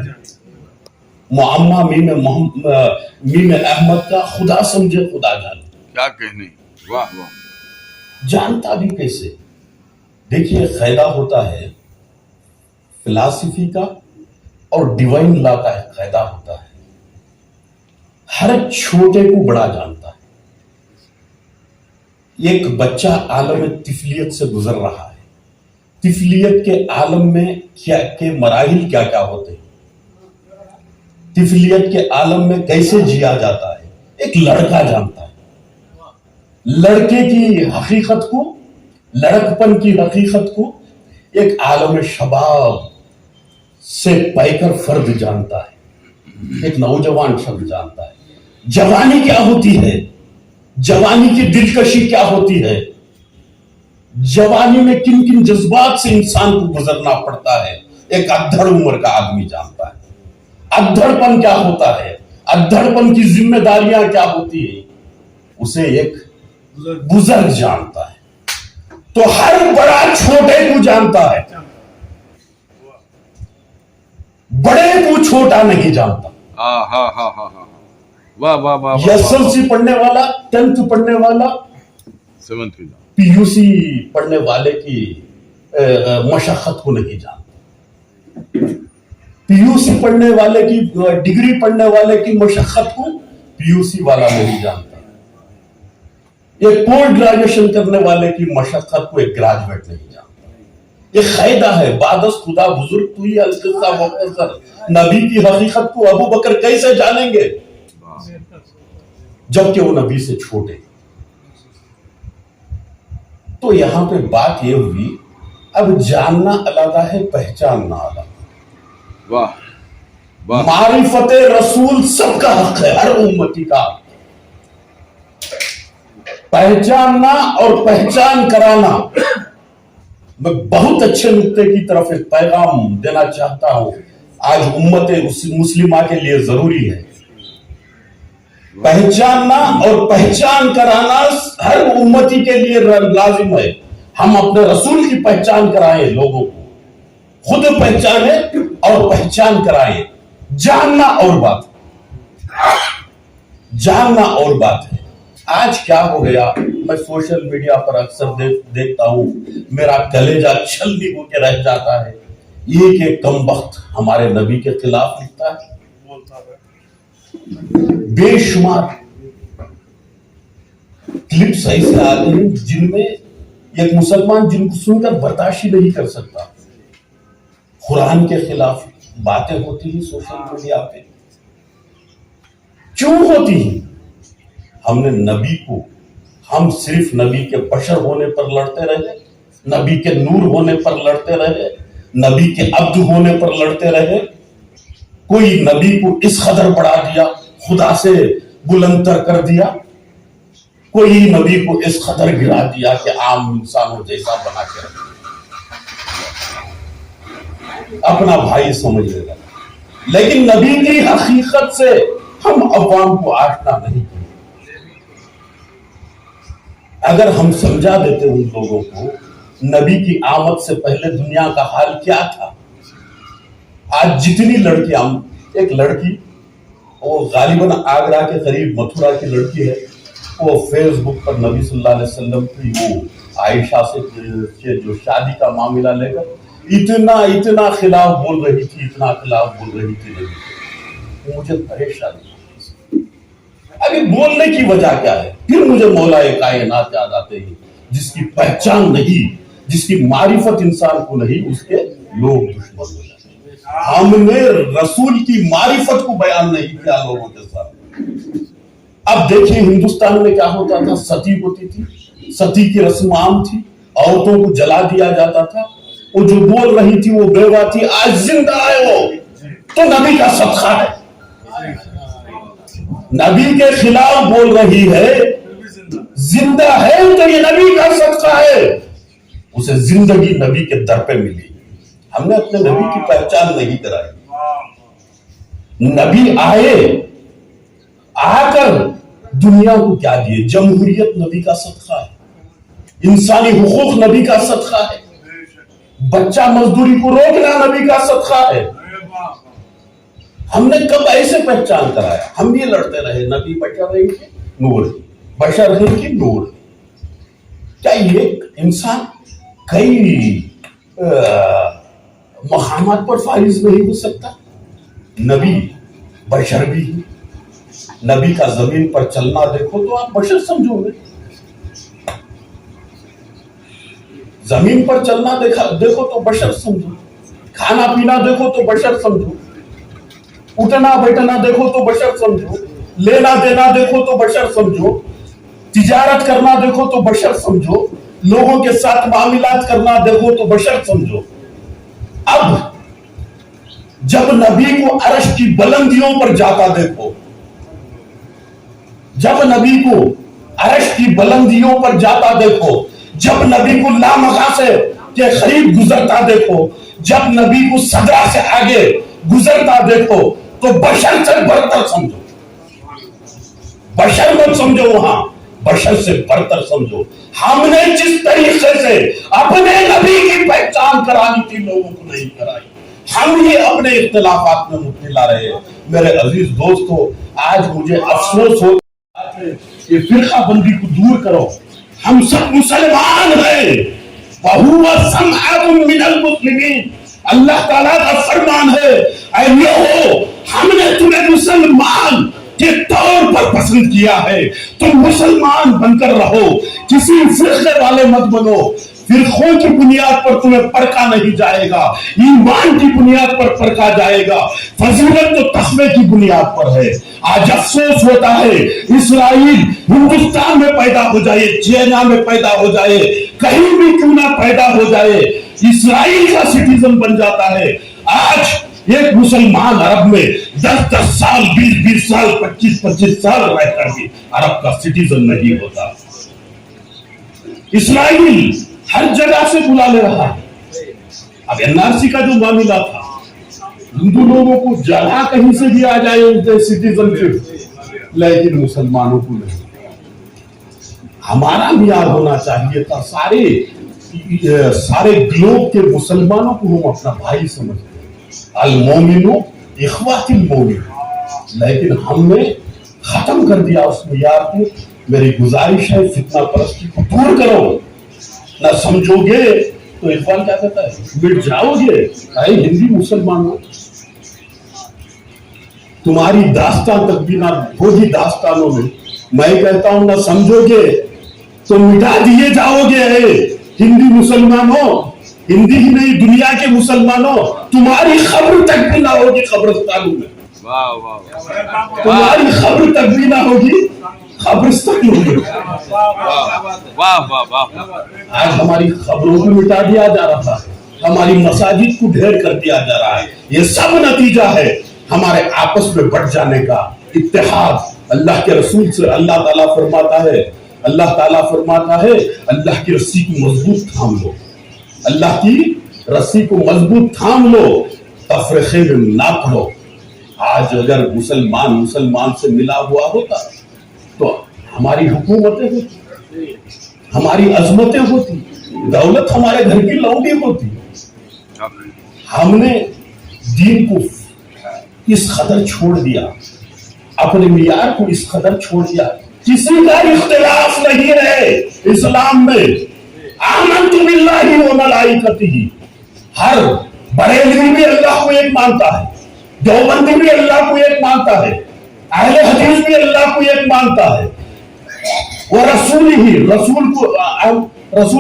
मुअम्मा मीम अहमद का खुदा समझे खुदा जाने, क्या कहने। वाह वाह। जानता भी कैसे? देखिए, कायदा होता है फिलॉसफी का और डिवाइन लॉ का एक कायदा होता है, हर छोटे को बड़ा जानता है। एक बच्चा आलम तिफलियत से गुजर रहा है, तिफलियत के आलम में क्या के मराहिल क्या क्या होते हैं, तिफलियत के आलम में कैसे जिया जाता है, एक लड़का जानता है। लड़के की हकीकत को, लड़कपन की हकीकत को एक आलम शबाब से पैकर फर्द जानता है, एक नौजवान शख्स जानता है। जवानी क्या होती है, जवानी की दिलकशी क्या होती है, जवानी में किन किन जज्बात से इंसान को गुजरना पड़ता है, एक अधड़ उम्र का आदमी जानता है। अधड़पन क्या होता है, अधड़पन की जिम्मेदारियां क्या होती है, उसे एक बुजुर्ग जानता है। तो हर बड़ा छोटे को जानता है, बड़े को छोटा नहीं जानता। वाह वाह वाह। एसएलसी पढ़ने वाला, 10th पढ़ने वाला, 7th पीयूसी पढ़ने वाले की मशक्कत को नहीं जानता। पीयूसी पढ़ने वाले की, डिग्री पढ़ने वाले की मशक्कत को पीयूसी वाला नहीं जानता। एक पोस्ट ग्रेजुएशन करने वाले की मशक्कत को एक ग्रेजुएट नहीं जानता। ये कायदा है, बादस खुदा बुजुर्ग तू ही अलकिस्सा मुख्तसर। नबी की हकीकत को अबू बकर कैसे जानेंगे जबकि वो नबी से छोटे। तो यहां पे बात ये हुई, अब जानना अलग है, पहचानना अलग। वाह वाह। मारिफत रसूल सबका हक है, हर उम्मती का। पहचानना और पहचान कराना, मैं बहुत अच्छे नुक्ते की तरफ एक पैगाम देना चाहता हूं, आज उम्मत मुस्लिमा के लिए जरूरी है। पहचानना और पहचान कराना हर उम्मती के लिए लाजिम है। हम अपने रसूल की पहचान कराएं लोगों को, खुद पहचाने और पहचान कराएं। जानना और बात है, जानना और बात है। आज क्या हो गया, मैं सोशल मीडिया पर अक्सर देखता हूं, मेरा कलेजा छलनी होकर रह जाता है। एक एक कमबख्त हमारे नबी के खिलाफ लिखता है, बेशुमार क्लिप्स ऐसे आते हैं जिनमें एक मुसलमान जिनको सुनकर बर्दाश्त ही नहीं कर सकता। कुरान के खिलाफ बातें होती हैं सोशल मीडिया पे, क्यों होती हैं? हमने नबी को, हम सिर्फ नबी के बशर होने पर लड़ते रहे, नबी के नूर होने पर लड़ते रहे, नबी के अब्द होने पर लड़ते रहे। कोई नबी को इस कदर बढ़ा दिया, खुदा से बुलंदतर कर दिया, कोई नबी को इस कदर गिरा दिया कि आम इंसानों जैसा बना के रख अपना भाई समझने लगा। लेकिन नबी की हकीकत से हम अवाम को आशना नहीं किया। अगर हम समझा देते उन लोगों को नबी की आमद से पहले दुनिया का हाल क्या था। आज जितनी लड़कियां, एक लड़की वो गालिबन आगरा के करीब मथुरा की लड़की है, वो फेसबुक पर नबी सल्लल्लाहु अलैहि वसल्लम की वो आयशा से जो शादी का मामला लेकर इतना खिलाफ बोल रही थी, इतना खिलाफ बोल रही थी नबी। मुझे परेशानी, अभी बोलने की वजह क्या है? फिर मुझे मौलाए कायनात याद आते हैं, जिसकी पहचान नहीं, जिसकी मारिफत इंसान को नहीं, उसके लोग दुश्मन हो जाते हैं। हमने रसूल की मारिफत को बयान नहीं किया लोगों के साथ। अब देखिए हिंदुस्तान में क्या होता था, सती होती थी, सती की रस्म आम थी, औरतों को जला दिया जाता था। वो जो बोल रही थी वो बेवा थी, आज जिंदा है वो, तो नबी का सदका है। नबी के खिलाफ बोल रही है, जिंदा है तो ये नबी का सदका है। उसे जिंदगी नबी के दर पे मिली। हमने अपने नबी की पहचान नहीं कराई। नबी आए, आकर दुनिया को क्या दिए? जमहूरियत नबी का सदका है, इंसानी हुकूक नबी का सदका है, बच्चा मजदूरी को रोकना नबी का सदका है। हमने कब ऐसे पहचान कराया? हम ये लड़ते रहे नबी बशर है कि नूर, बशर है कि नूर। क्या ये इंसान कई मकामात पर फाइज नहीं हो सकता? नबी बशर भी है। नबी का जमीन पर चलना देखो तो आप बशर समझोगे, जमीन पर चलना देखो तो बशर समझो, खाना पीना देखो तो बशर समझो, उठना बैठना देखो तो बशर समझो, लेना देना देखो तो बशर समझो, तिजारत करना देखो तो बशर समझो, लोगों के साथ मामलात करना देखो तो बशर समझो। अब जब नबी को अर्श की बुलंदियों पर जाता देखो, जब नबी को अर्श की बुलंदियों पर जाता देखो, जब नबी को लामगासे के करीब गुजरता देखो, जब नबी को सदरा से आगे गुजरता देखो, तो बशर से बरतर समझो, बशर मत समझो, वहां बशर से बरतर समझो। हमने जिस तरीके से अपने नबी की पहचान करानी थी लोगों को नहीं कराई। हम ये अपने इख्तिलाफात में मुब्तला रहे। मेरे अजीज दोस्तों, आज मुझे अफसोस हो कि फिरका बंदी को दूर करो, हम सब मुसलमान हैं। वहुवा समअकुम मिनल मुस्लिमीन, अल्लाह ताला का फरमान है, ऐ लोगों, हमने तुम्हें मुसलमान के तौर पर पसंद किया है, तुम मुसलमान बनकर रहो, किसी फिरके वाले मत बनो। फिरकों की बुनियाद पर तुम्हें परखा नहीं जाएगा, ईमान की बुनियाद पर परखा जाएगा, फजीलत तो तस्मे की बुनियाद पर है। आज अफसोस होता है, इसराइल हिंदुस्तान में पैदा हो जाए, चाइना में पैदा हो जाए, कहीं भी क्यों ना पैदा हो जाए, इसराइल का सिटीजन बन जाता है। आज एक मुसलमान अरब में 10-10 साल, 20-20 साल, 25-25 साल रहकर भी अरब का सिटीजन नहीं होता। इसराइल हर जगह से बुला ले रहा है। अब एनआरसी का जो मामला था, हिंदू लोगों को जगह कहीं से भी आ जाए उनके सिटीजनशिप, लेकिन मुसलमानों को नहीं। हमारा मियार होना चाहिए था, सारे सारे ग्लोब के मुसलमानों को हम अपना भाई समझते हैं, अल मोमिनो इख्वातिल मोमिन, लेकिन हमने खत्म कर दिया उस मियार को। मेरी गुजारिश है फितना परस्ती को दूर करो, ना समझोगे तो इकबाल क्या कहता है, मिट जाओगे। अरे हिंदी मुसलमानों, तुम्हारी दास्तान तक भी ना होगी दास्तानों में। मैं कहता हूं ना समझोगे तो मिटा दिए जाओगे। हिंदी मुसलमानों, हिंदी ही नहीं दुनिया के मुसलमानों, तुम्हारी खबर तक भी ना होगी कब्रिस्तानों में। तुम्हारी खबर तक भी ना होगी कब्रिस्तानों में। आज हमारी खबरों को मिटा दिया जा रहा है, हमारी मसाजिद को ढेर कर दिया जा रहा है। ये सब नतीजा है हमारे आपस में बढ़ जाने का, इत्तेहाद। अल्लाह के रसूल से अल्लाह ताला फरमाता है, अल्लाह की रस्सी को मजबूत थाम लो, अल्लाह की रस्सी को मजबूत थाम लो, तफरीके में ना पड़ो। आज अगर मुसलमान से मिला हुआ होता तो हमारी हुकूमतें होती, हमारी अजमतें होती, दौलत हमारे घर की लौंडी होती। हमने दीन को इस कदर छोड़ दिया, अपने मियार को इस कदर छोड़ दिया। किसी का इख्तिलाफ नहीं है इस्लाम में। आमनतु बिल्लाहि व मलाइकतिही, हर बरेलवी भी अल्लाह को एक मानता है, देवबंदी भी अल्लाह को एक मानता है, अहले हदीस भी अल्लाह को एक मानता है। और रसूल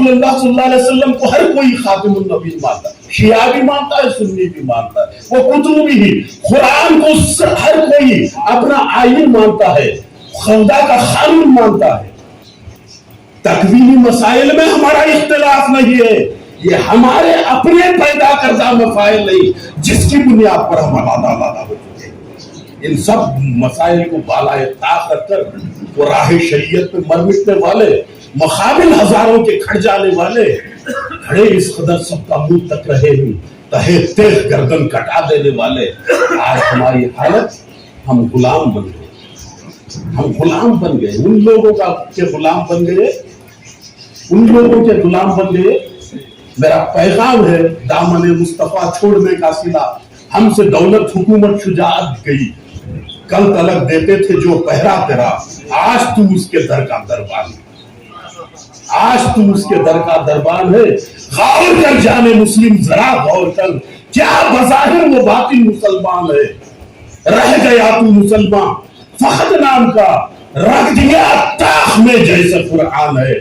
अल्लाह सल्लल्लाहु अलैहि वसल्लम को हर कोई खातिमुन नबी मानता है, शिया भी मानता है, सुन्नी भी मानता है। वो कुतुब भी, कुरान को हर कोई अपना आईन मानता है, खुदा का कानून मानता है। तकवीनी मसाइल में हमारा इख्तिलाफ नहीं है, ये हमारे अपने पैदा करदा मसाइल नहीं जिसकी बुनियाद पर हम अलग हो चुके हैं। इन सब मसाइल को बालाए ताक रखकर वो राह शरीयत पे मर मिटने वाले, मुकाबिल हजारों के खड़ जाने वाले, खड़े इस कदर सबका मुंह तक रहे भी तहे तेज गर्दन कटा देने वाले। आज हमारी हालत, हम गुलाम बन गए, हम गुलाम बन गए, उन लोगों के गुलाम बन गए, उन लोगों के गुलाम बन गए। मेरा पैगाम है दामन मुस्तफा छोड़ने का सिला, हमसे दौलत हुकूमत शुजाअत गई। कल तलक देते थे जो पहरा तेरा, आज तू उसके दर का दरबान, आज तू उसके दर का दरबान है। गौर कर जाने मुस्लिम, जरा गौर कर, क्या बज़ाहिर वो बातिन मुसलमान है। रह गया तू मुसलमान फखद नाम का, रख दिया ताख में जैसे कुरान है।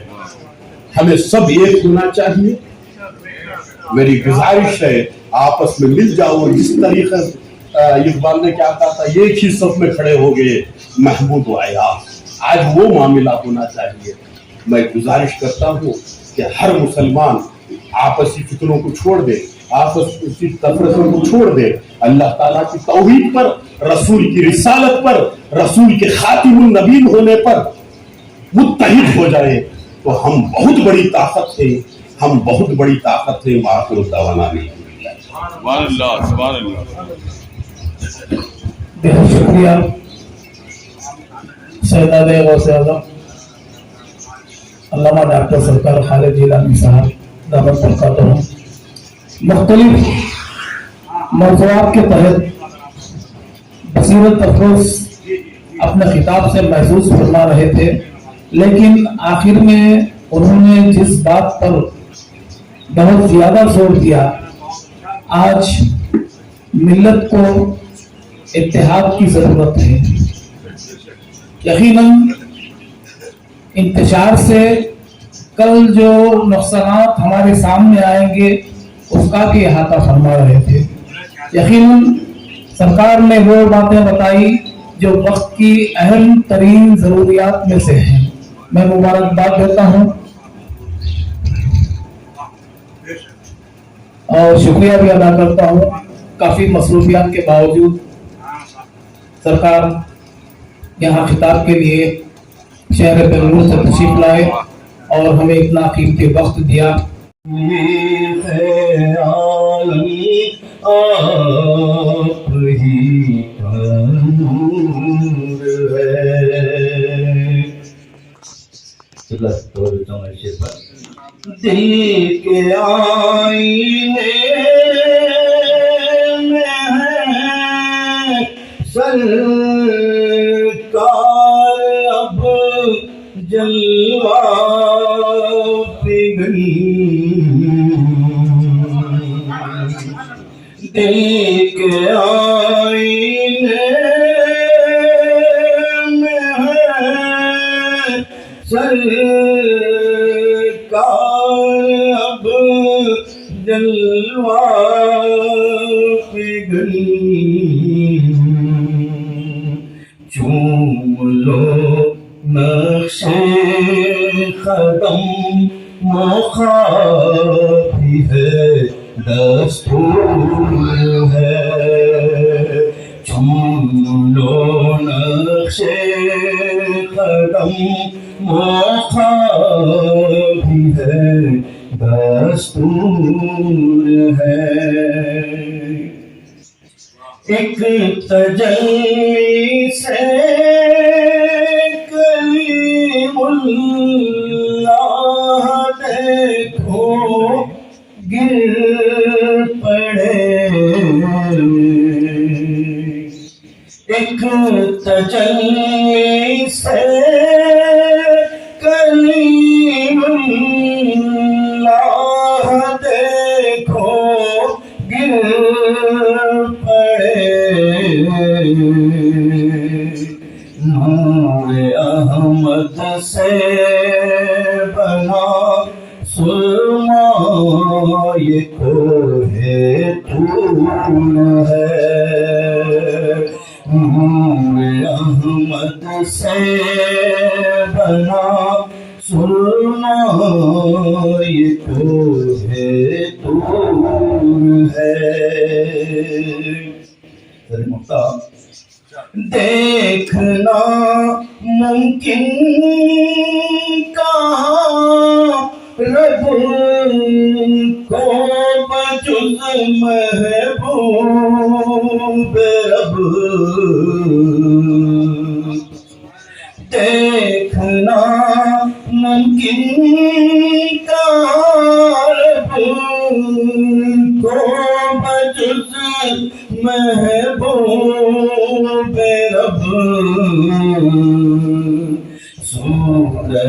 हमें सब एक होना चाहिए। मेरी गुजारिश है आपस में मिल जाओ। इस तरीके इकबाल ने क्या कहा था, एक ही सफ में खड़े हो गए महमूद व अयाज। आज वो मामला होना चाहिए। मैं गुजारिश करता हूँ कि हर मुसलमान आपसी फितरों को छोड़ दे, आपसी तफरकों को छोड़ दे, अल्लाह ताला की तौहीद पर, रसूल की रिसालत पर, रसूल के खातिमुन नबीन होने पर मुत्तहिद हो जाए तो हम बहुत बड़ी ताकत है, हम बहुत बड़ी ताकत है। माकुल दवाना नहीं। बेहद शुक्रिया सैयदाए गौसे आज़म अल्लामा डॉक्टर सरकार खालिद जिलानी साहब दामद बरकातहू मुख्तलिफ मौज़ूआत के तहत बसीरत अफरोज़ अपने खिताब से महसूस फरमा रहे थे, लेकिन आखिर में उन्होंने जिस बात पर बहुत ज्यादा जोर दिया, आज मिल्लत को इत्तेहाद की जरूरत है। यकीनन इंतशार से कल जो नुकसानात हमारे सामने आएंगे उसका भी अहाता फरमा रहे थे। यकीनन सरकार ने वो बातें बताई जो वक्त की अहम तरीन जरूरियात में से है। मैं मुबारकबाद देता हूँ और शुक्रिया भी अदा करता हूँ। काफी मसरूफियात के बावजूद सरकार यहाँ खिताब के लिए शहर बेंगलुरु से तशरीफ लाए और हमें इतना कीमती वक्त दिया। आप ही دل کے آئینے میں ہے سرکار اب جلوہ پگھل، دل کے آئینے میں ہے سرکار اب جلوہ پگھل، چوم لو نقش قدم مخافی ہے دستور ہے، چوم لو نقش قدم مخافی ہے دستور ہے، ایک تجلی سے کلیم اللہ دیکھو گر پڑے، ایک تجلی سے کلیم اللہ دیکھو گر پڑے، نور احمد سے بنا سرما یہ کوہ طور ہے، نور احمد سے بنا سرما یہ کوہ طور ہے، دیکھنا ممکن کہاں رب کو بجز محبوب رب، دیکھنا ممکن کہاں رب کو بجز محبوب رب، سورہ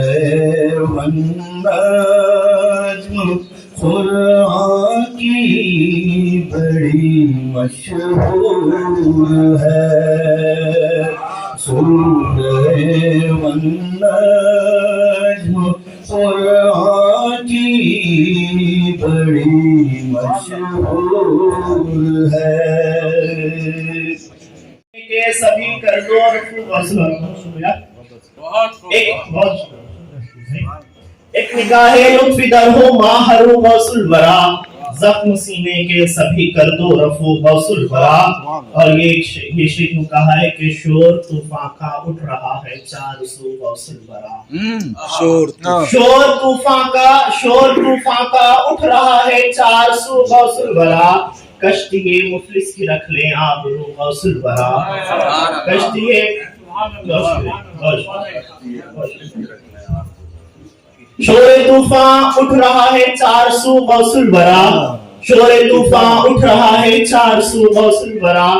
والنجم قرآن کی بڑی مشہور ہے، سورہ والنجم قرآن کی بڑی مشہور ہے، کہ سبھی کر دو ایک نگاہ لطف در ہو ماہر و غوث الورا، زخم سینے کے سبھی کر دو رفو غوث الورا، اور یہ شیخ نے کہا ہے کہ شور طوفان کا اٹھ رہا ہے چار سو غوث الورا، شور طوفان کا اٹھ رہا ہے چار سو غوث الورا، کشتی مفلس کی رکھ لیں آبرو غوث الورا، کشتی شور طوفان اٹھ رہا ہے چار سو غوث الورا، شور طوفان اٹھ رہا ہے چار سو غوث الورا،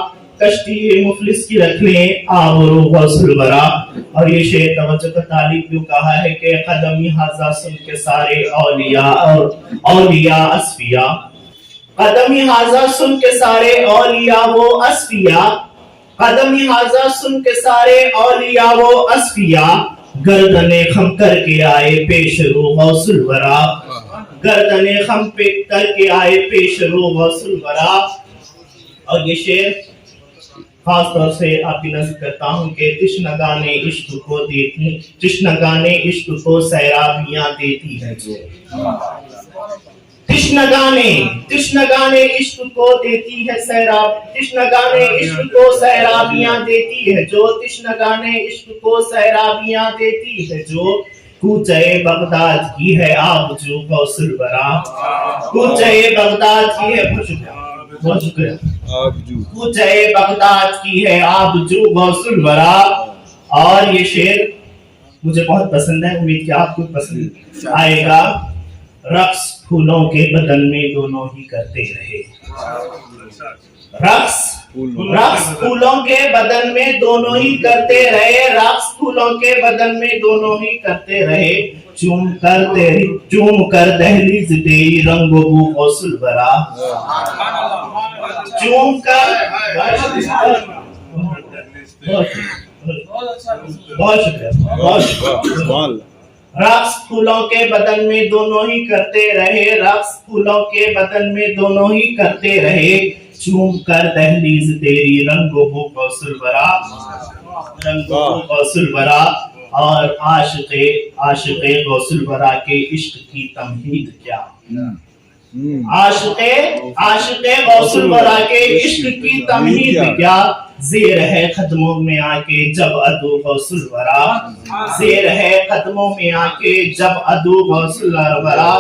کشتی مفلس کی رکھ لیں آبرو غوث الورا، اور یہ شعر توجہ کا طالب کیوں کہا ہے کہ قدمی حاضہ سن کے سارے اولیاء اور اولیاء اصفیاء، قدمی حاضہ سن کے سارے اولیاء وہ اصفیاء، قدمی حاضہ سن کے سارے اولیاء وہ اصفیاء، گردنے خم کر کے آئے پیش رو غوث الورا، گردنے خم کر کے آئے پیش رو غوث الورا، اور یہ شعر خاص طور سے آپ کی نظر کرتا ہوں کہ تشنگانے عشق کو دیتی، تشنگانے عشق کو سیرابیاں دیتی ہے جو، تشنگانے عشق کو دیتی ہے سیراب، تشنگانے عشق کو سیرابیاں دیتی ہے جو، تشنگانے عشق کو سیرابیاں دیتی ہے جو، کوچے بغداد کی ہے آب جو غوث الورا، کوچے بغداد کی ہے کوچے بغداد کی ہے آب جو غوث الورا، اور یہ شعر مجھے بہت پسند ہے، امید کہ آپ کو پسند آئے گا، रक्स फूलों के बदन में दोनों ही करते रहे। रक्स फूलों के बदन में दोनों ही करते रहे, रक्स फूलों के बदन में दोनों ही करते रहे। चूम कर दहलीज तेरी रंगो बू गौसल भरा, चूम कर बहुत शुक्रिया। रक्स फूलों के बदन में दोनों ही करते रहे, रक्स फूलों के बदन में दोनों ही करते रहे। चूम कर दहलीज तेरी रंगो बू गौसल भरा, रंगो बू गौसल भरा। और आशिक़े गौसल भरा के इश्क की तमहीद क्या, आशिक़े गौसल भरा के इश्क की तमहीद क्या। ज़ेर है कदमों में आके जब अदू गौसल भरा, ज़ेर है कदमों में आके जब अदू गौसल भरा।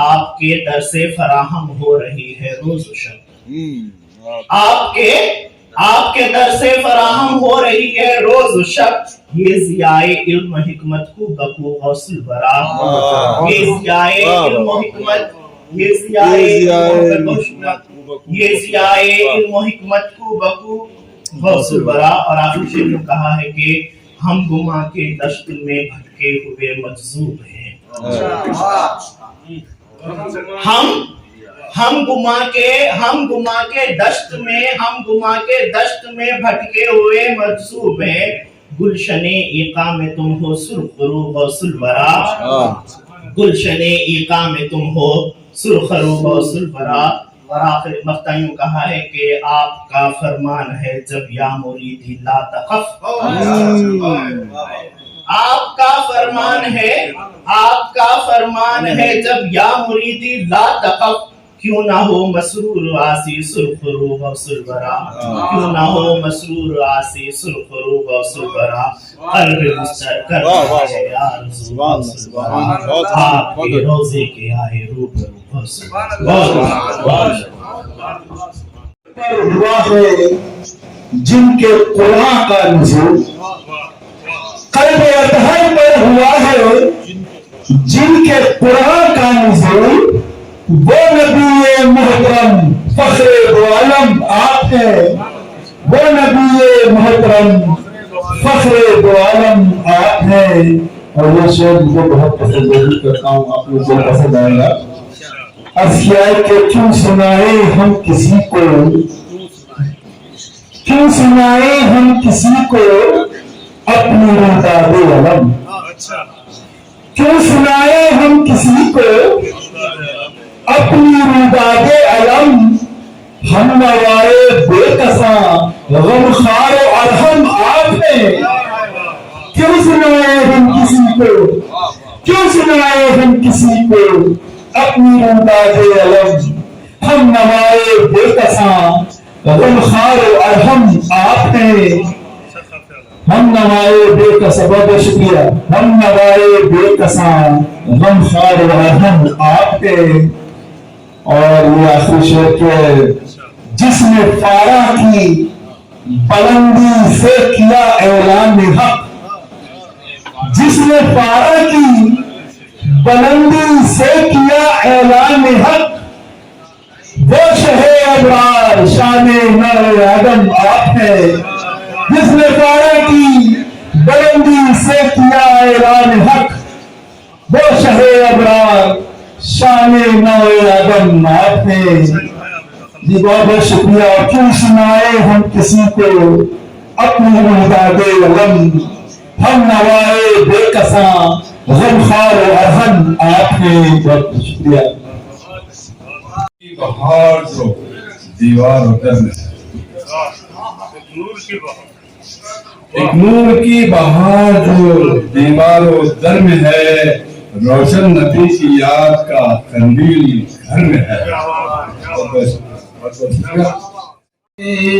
आपके दर से फराहम हो रही है रोज़ शब, आपके दर से फराहम हो रही है रोज़ शब। ये ज़ियाए इल्म हिकमत को बकू गौसल भरा, ये ज़ियाए इल्म हिकमत, ये ज़ियाए इल्म हिकमत को बकू गौसल भरा। और आखिर शेर में कहा है कि हम गुमा के दश्त में भटके हुए मजजूब हैं, हम गुमा के दश्त में भटके हुए मजसूब हैं। गुलशने ईका में तुम हो सुरखरू गौसल भरा, गुलशने ईका में तुम हो सुरखरू गौसल भरा। और आखिर मक्ता यूं कहा है कि आपका फरमान है जब या मुरीदी ला तखफ, आपका फरमान है जब या मुरीदी ला तखफ। क्यों ना हो मसरूर आसी सुरखरू गौसल भरा, क्यों ना हो मसरूर आसी सुरखरू गौसल भरा। कल्ब मुस्तर कर है यार गौसल भरा, आपके रोज़े के आए रूबरू गौसल भरा। हुआ है जिनके कुरान का नुज़ूल, कल्ब अतहर पर हुआ है जिनके कुरान का नुज़ूल। वो नबी मोहतरम फख्रे दो आलम आप है, वो नबी मोहतरम फख्रे दो आलम आप है। और ये शेर मुझे बहुत पसंद करता हूँ, आप लोगों को पसंद आएगा। अर्ज़ किया है कि क्यों सुनाए हम किसी को, क्यों सुनाए हम किसी को अपनी रुदादे अलम, क्यों सुनाए हम किसी को अपनी रुदादे अलम। हम नवाए बेकसा गमखार अरहम आप हैं। क्यों सुनाए हम किसी को, क्यों सुनाए हम किसी को अपनी रुदादे अलम। हम नवाए बेकसा गमखार अरहम आप हैं। हम नवाए बेकसा, बहुत शुक्रिया। हम नवाए बेकसा गमखार अरहम आप हैं। और ये आखिरी शेर के जिसने फारा की बुलंदी से किया ऐलान हक, जिसने फारा की बुलंदी से किया ऐलान हक। वो शहे अबरार शाने नर आदम आप है। जिसने फारा की बुलंदी से किया ऐलान हक, वो शहे अबरार शाने नए आदम आप है। जी बहुत बहुत शुक्रिया। और क्यों सुनाए हम किसी को अपनी रुदादे अलम। हम नवाए बेकसा गमखार अरहम आप है। बहुत शुक्रिया। बहार जो दीवार उतर में, एक नूर की बहार जो दीवारों दर में है। रोशन नबी की याद का कंदील घर में है।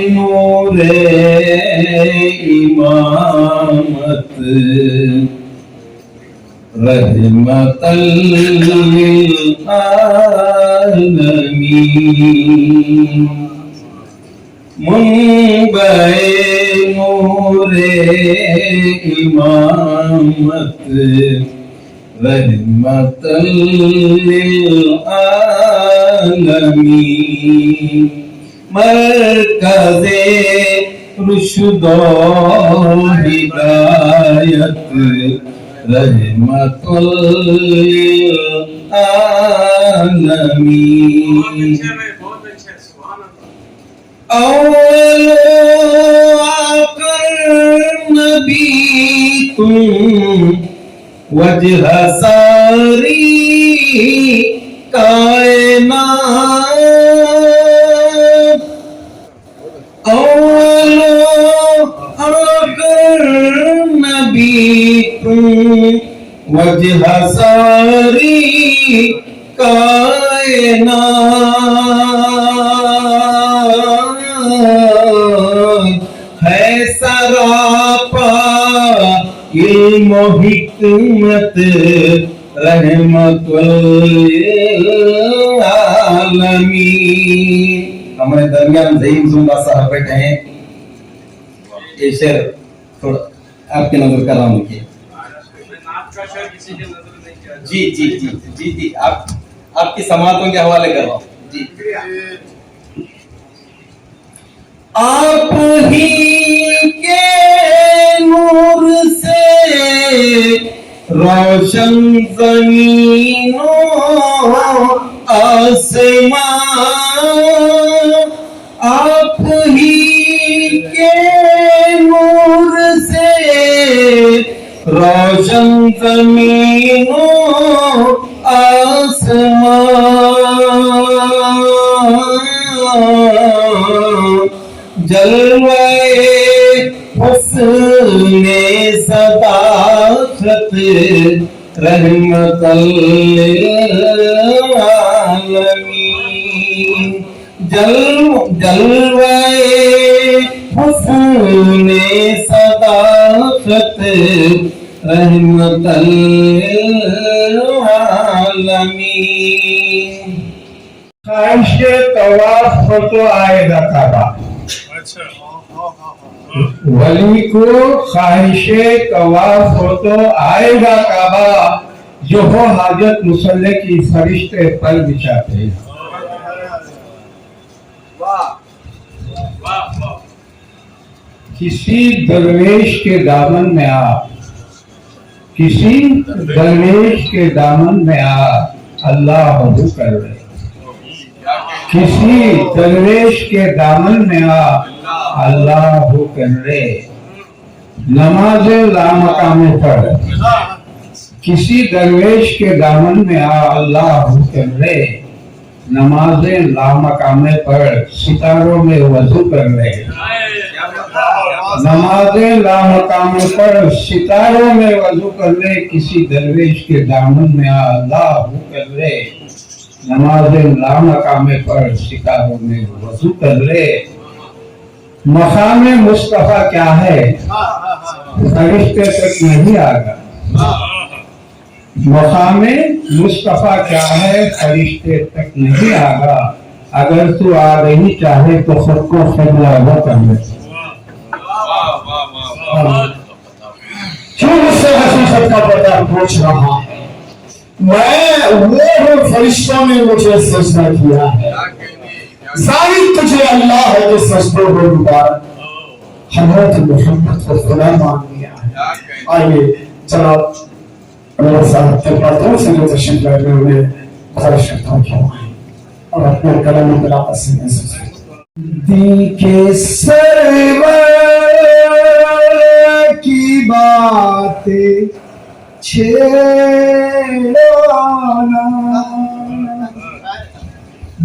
नूरे इमामत रहमतल लिल आलमीन। मुंबई नूरे इमामत رحمت للعالمین مرکز رشد و ہدایت رحمت للعالمین اول آخر نبی تم وجہ ساری کائنات اول آخر نبی تم وجہ ساری کائنات ہے سراپا علم و حکمت رحمت للعالمین. ہمارے درمیان زعیم زندہ صاحب بیٹھے ہیں. یہ شعر تھوڑا آپ کی نظر کر رہا ہوں کہ جی جی جی جی جی آپ کی سماعتوں کے حوالے کر رہا ہوں جی. آپ ہی کے نور سے روشن زمین و آسمان آپ ہی کے نور سے روشن زمین و آسمان جلوے حسن صداقت رحمت للعالمین جلوے حسن صداقت رحمت للعالمین. خواہش طواف ہو تو آئے گا کعبہ. ولی کو خواہش طواف ہو تو آئے گا کعبہ جو ہو حاجت مصلی کی فرشتے پر بچھاتے ہیں. کسی درویش کے دامن میں آپ کسی درویش کے دامن میں آپ اللہ وضو کر رہے. کسی درویش کے دامن میں آپ اللہ کر رہے. نماز لامقام پڑھ کسی درویش کے دامن میں آپ اللہ کر رہے. نماز لامقام پڑھ ستاروں میں وضو کر رہے. نماز لامقام پر ستاروں میں وضو کر لے. کسی درویش کے دامن میں اللہ کر لے. نماز لامقام پر ستاروں میں وضو کر لے. مقام مصطفیٰ کیا ہے فرشتے تک نہیں آگا. مقام مصطفیٰ کیا ہے فرشتے تک نہیں آگا. اگر تو آ رہی چاہے تو خود کو قبلہ وہ کر لے. کیوں اس سے حقیقت کا پتہ پوچھ رہا ہوں. میں وہ ہوں فرشتوں نے مجھے سجدہ کیا ہے. ظاہر تجھے اللہ ہے کہ سجدوں کو مبارک حضرت محمد کو خدا مان لیا ہے. آئیے جناب میرے صاحب کے پاتوں سے جو تشریف لائے ہوئے خواہش کرتا ہوں اور اپنے کلام بلاغت سے میں سجدہ دی کے سرور کی باتیں چھیڑانا.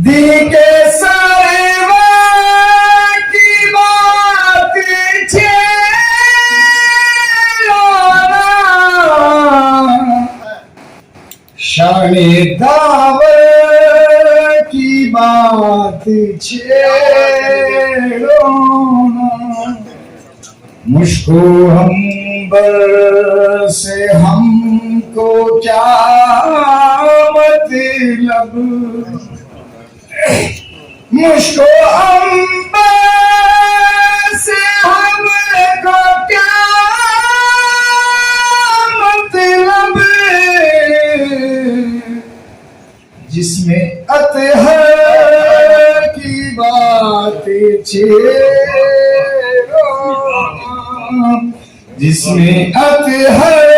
دی کے سرور کی باتیں چھیڑانا. شان داور کی باتیں چھیڑانا. مشکو ہمبر سے ہم کو کیا مطلب. مشکو ہمبر سے ہم کو کیا مطلب. جس میں اطہر کی باتیں چھیڑو، جس میں اطہر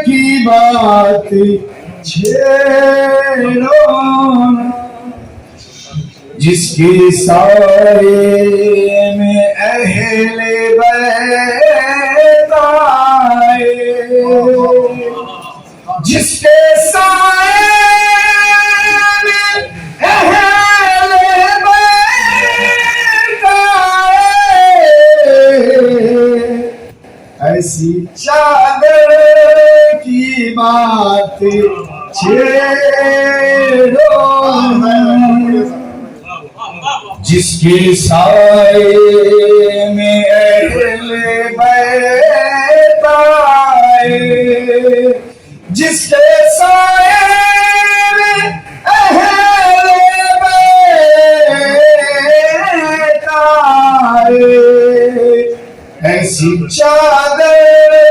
کی باتیں چھیڑو، جس کے سائے میں اہل بیت آئے، جس کے سائے میں اہل بیت آئے، ایسی چادر کی باتیں چھیڑو، جس کے سائے میں اہل بیت آئے، جس کے سائے میں اہل بیت آئے، ایسی چادر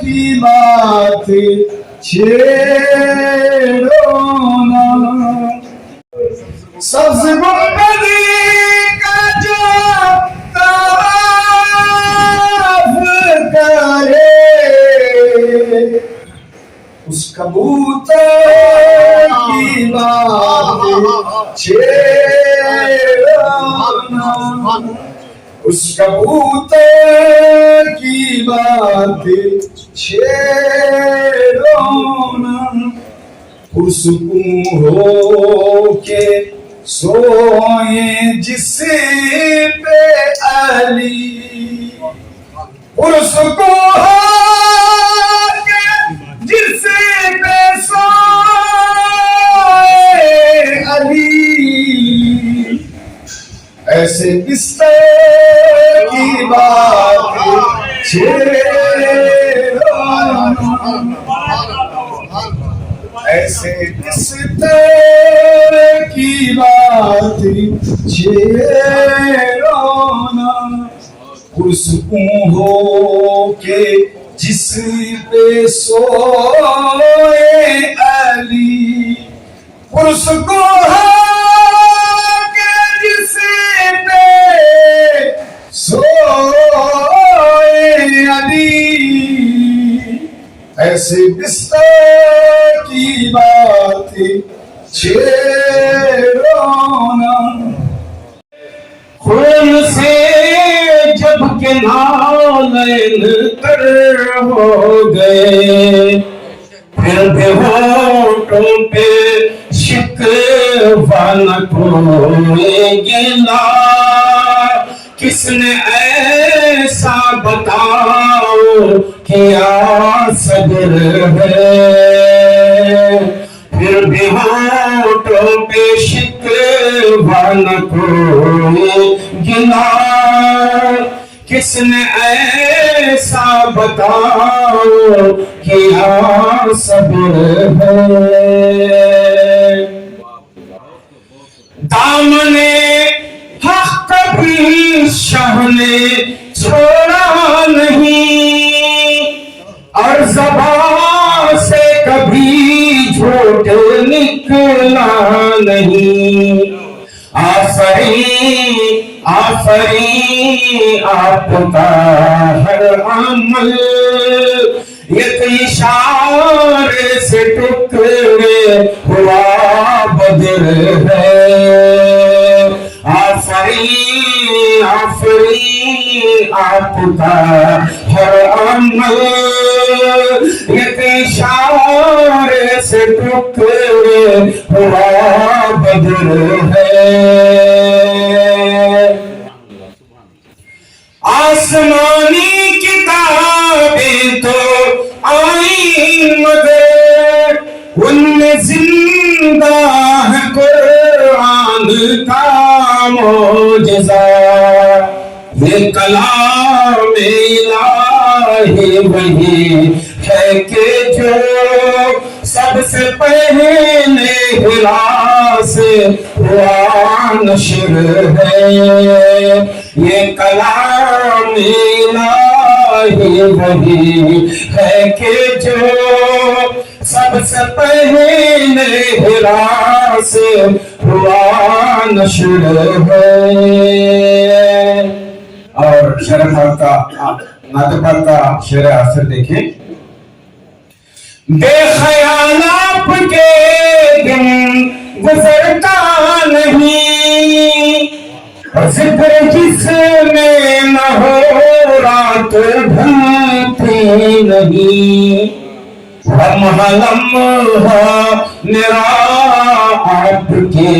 کی باتیں چھیڑو نا، سبز گنبدی کا جو طواف کرے، اس کبوتر کی باتیں چھیڑو نا، اس کبوتر کی باتیں چھیڑو نا، پرسکون ہو کے سوئیں جس پہ علی، پرسکون ہو کے جس پہ سوئے علی، ایسے بستر کی باتیں چھیڑو، ایسے بستر کی باتیں چھیڑو نا، پرسکون ہو کے جس پہ سوئے علی، پرسکون ہو کے جس پہ سوئے علی، ایسے بستر کی باتیں چھیڑو نا، خون سے جب کہ نالین تر ہو گئے، پھر بھی ہونٹوں پہ شکوہ نہ کوئی گلا، کس نے ایسا بتاؤ کیا صبر ہے، پھر بھی ہونٹوں پہ شکوہ نہ کوئی گلا، کس نے ایسا بتاؤ کیا صبر ہے، دامنے حق کبھی شاہ نے چھوڑا نہیں، اور زبان سے کبھی جھوٹ نکلا نہیں، آفرین آفرین آپ کا ہر عمل ایک اشارے سے ٹکڑے ہوا بدر ہے، آفرین آفرین آپ کا ہر عمل ایک اشارے سے ٹکڑے ہوا بدر ہے، آسمانی کتابیں تو آئیں مگر ان میں زندہ ہے قرآن کا معجزہ، یہ کلام الہی وہی ہے کہ جو سب سے پہلے ہرا سے ہوا نشر ہے، یہ کلام الہی وہی ہے کہ جو سب سے پہلے ہرا سے ہوا نشر ہے. اور شعر کا ناطق کا شعر آخر دیکھیں. بے خیال آپ کے دن گزرتا نہیں، ذکر جس میں نہ ہو رات ڈھلتی نہیں. لمحہ لمحہ میرا آپ کی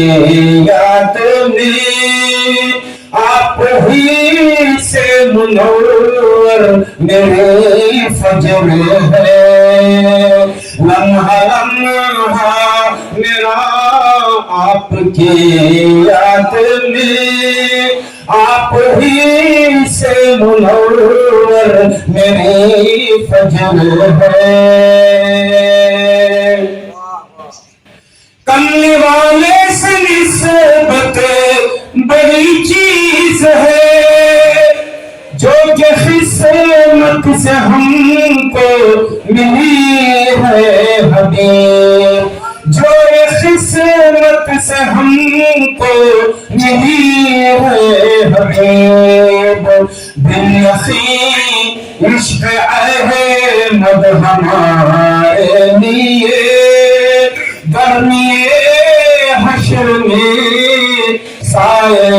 یاد میں، آپ ہی سے منور میرے فجر ہے. لمحہ لمحہ میرا آپ کی یاد میں، آپ ہی سے منور میری فجر ہے. کملی والے سے نسبت بڑی چیز ہے، جو کہ قسمت سے ہم کو ملی ہے حبیب. جو قسمت سے ہم کو ملی ہے حبیب. دل یقین عشق احمد ہمارے لیے، گرمی حشر میں سائے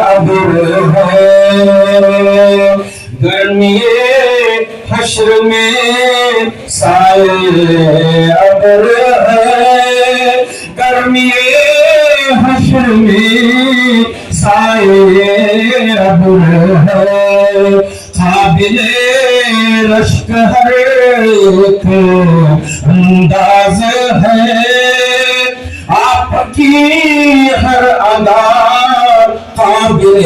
ابر ہے. گرمی حشر میں سائے ابر ہے. گرمی حشر میں سائے ابر ہے. قابل رشک ہر ایک انداز ہے، آپ کی ہر ادا قابل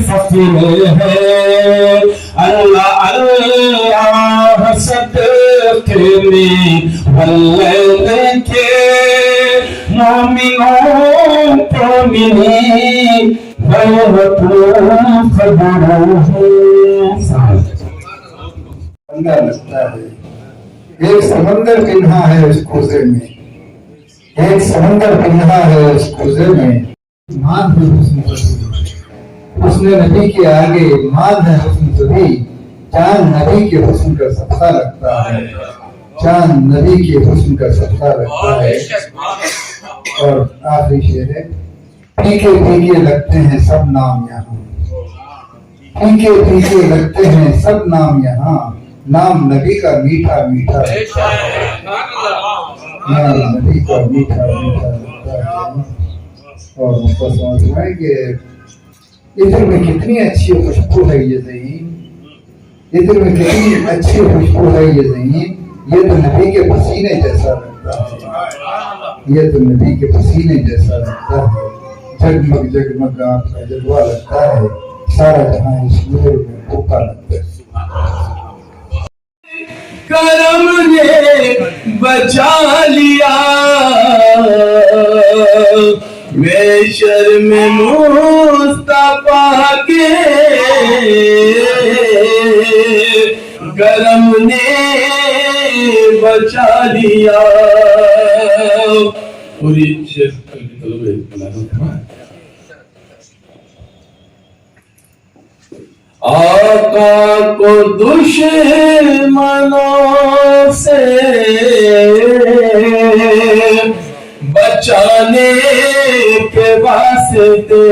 فخر ہے. اللہ اللہ صدقے میں واللیل کے مومنوں کو ملی لگتا ہے. ایک سمندر پنہا ہے اس کوزے میں، ایک سمندر پنہا ہے اس کوزے میں. مان ہے حسن نبی کے آگے، مان ہے حسن سبھی. چاند نبی کے حسن کا صدقہ لگتا ہے، چاند نبی کے حسن کا صدقہ لگتا ہے. اور آخری شعر ہے. پھیکے پھیکے لگتے ہیں سب نام یہاں، پھیکے پھیکے لگتے ہیں سب نام یہاں. نام نبی کا میٹھا میٹھا لگتا ہے، نام نبی کا میٹھا میٹھا لگتا ہے. اور مجھے سمجھ رہے کہ ادھر میں کتنی اچھی خوشبو ہے یہ زمین، ادھر میں کتنی اچھی خوشبو ہے یہ زمین. یہ تو نبی کے پسینے جیسا لگتا ہے، یہ تو نبی کے پسینے جیسا لگتا ہے. جگمگ جگمگ آپ کا جلوہ لگتا ہے، سارا جہاں اس نور میں بھوکا لگتا ہے. کرم نے بچا لیا میں شرم مصطفیٰ کے، کرم نے بچا لیا. اور یہ آقا کو دشمنوں سے بچانے کے واسطے،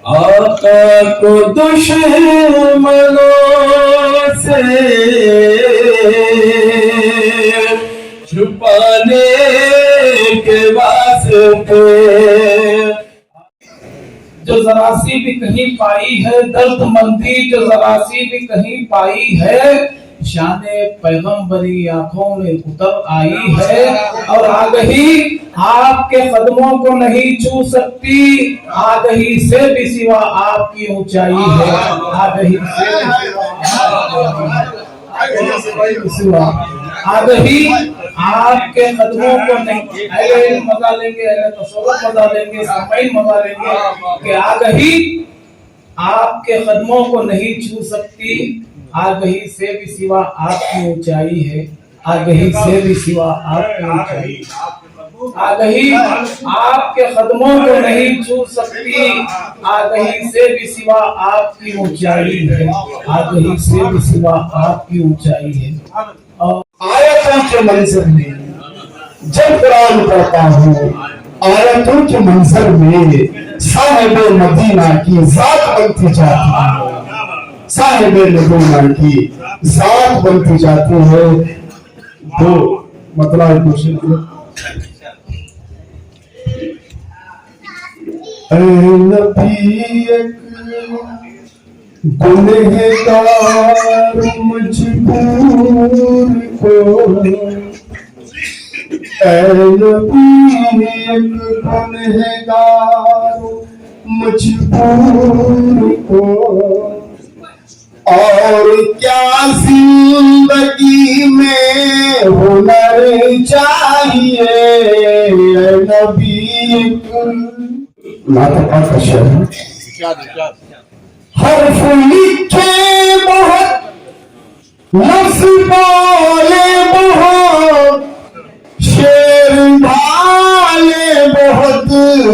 آقا کو دشمنوں سے چھپانے کے واسطے. جو ذرا سی بھی کہیں پائی ہے درد مندی، جو ذرا سی بھی کہیں پائی ہے، شان پیغمبری آنکھوں میں اتر آئی ہے. اور آگہی آپ کے قدموں کو نہیں چھو سکتی، آگہی سے بھی سوا آپ کی اونچائی ہے. آگہی سے سوا آگہی آپ کے قدموں کو نہیں. اہل مزہ لیں گے، اہل تصوف مزہ لیں گے، سامعین مزہ لیں گے کہ آگہی آپ کے قدموں کو نہیں چھو سکتی، आगही से भी सिवा आपकी ऊंचाई है, आगही से भी सिवा आपकी ऊंचाई, आगही आपके कदमों को नहीं छू सकती, आगही से भी सिवा आपकी ऊंचाई है, आगही से भी सिवा आपकी ऊंचाई है। और आयतों के मंजर में जब कुरान पढ़ता हूँ, आयतों के मंजर में साहिब मदीना की जात बनती जाती है, साहिब मदीना की जात बनती जाती है। तो मतलब नबी एक गुनहगार मजबूर को, नबी एक गुनहगार मजबूर को, और क्या जिंदगी में हुनर चाहिए नबी। नाटक का शेर हर्फ लिखे बहुत, लफ्ज बोले बहुत, शेर ढाले बहुत,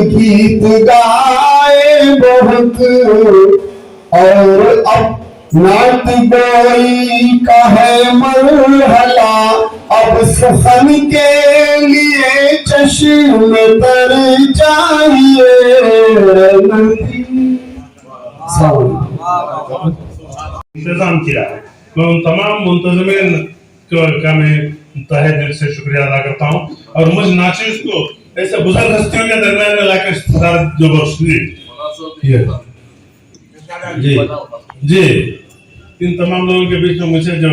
गीत गाए बहुत, और अब नात गोई का है मरहला, अब सुखन के लिए चश्म तर चाहिए। इंतजाम किया है। मैं उन तमाम मुंतजमीन का मैं तहे दिल से शुक्रिया अदा करता हूँ, और मुझ नाचिस को ऐसे बुजुर्ग हस्तियों के दरमियान में लाकर सदारत जो बख्श दी जी जी, इन तमाम लोगों के बीच में मुझे जो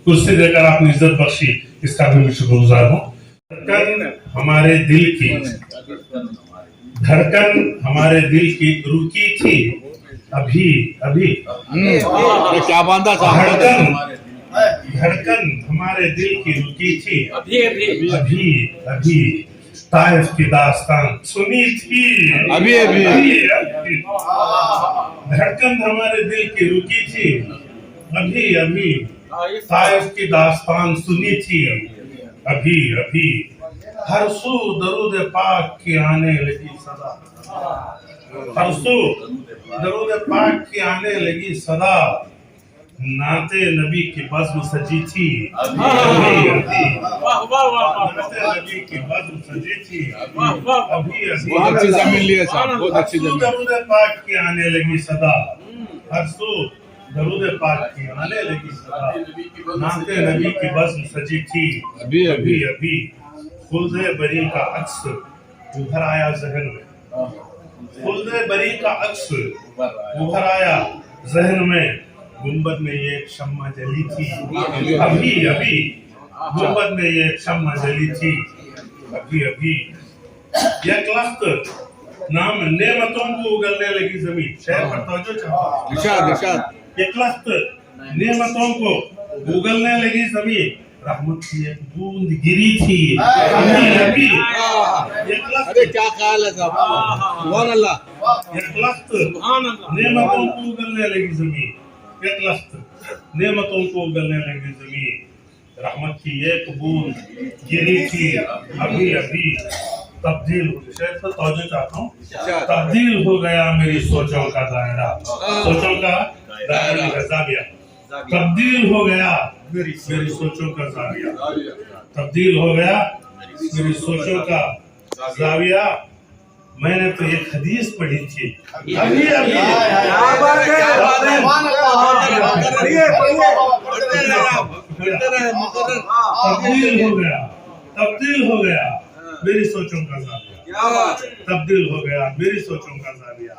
कुर्सी देकर आपने इज्जत बख्शी, इसका भी मैं शुक्रगुजार हूँ। धड़कन हमारे दिल की, धड़कन हमारे दिल की रुकी थी अभी अभी, क्या बांधा था, धड़कन हमारे दिल की रुकी थी अभी अभी अभी अभी, ताइफ की दास्तान सुनी थी अभी अभी, धड़कन हमारे दिल की रुकी थी अभी अभी, ताइफ की दास्तान सुनी थी अभी अभी, हर सू दरूद पाक की आने लगी सदा, हर सू दरूद पाक की आने लगी सदा, नाते नबी की बज़्म सजी थी अभी अभी, नाते नबी की बज़्म सजी थी अभी अभी, बहुत अच्छी जमीन ली है साहब, बहुत अच्छी जमीन। दरूद पाक की आने लगी सदा, हर सू दरूद पाक की आने लगी सदा, नाते नबी की बज़्म सजी थी अभी अभी अभी, खुल्दे बरी का अक्स उभर आया जहन में, खुल्दे बरी का अक्स उभर आया जहन में, गुंबद में ये एक शम्मा जली थी अभी अभी, गुंबद में ये एक शम्मा जली थी अभी अभी, एक लख्त नाम नेमतों को उगलने लगी जमीन, शहर पर तवज्जो चाहता, एक लख्त नेमतों को उगलने लगी जमीन, रहमत की एक बूंद गिरी थी अभी अभी, एक लख्त, अरे क्या ख्याल है साहब, सुभान अल्लाह, एक लख्त नेमतों को उगलने लगी जमीन, एक लख्त नेमतों को उगलने लगी जमीन, रहमत की एक बूंद गिरी थी अभी अभी, तब्दील शेर पर तवज्जो चाहता हूँ, तब्दील हो गया मेरी सोचों का दायरा, सोचों का दायरा जाविया, तब्दील हो गया मेरी सोचों का जाविया, तब्दील हो गया मेरी सोचों का जाविया, मैंने तो एक हदीस पढ़ी थी अभी अभी, तब्दील हो गया मेरी सोचों का जाविया, तब्दील हो गया मेरी सोचों का जाविया,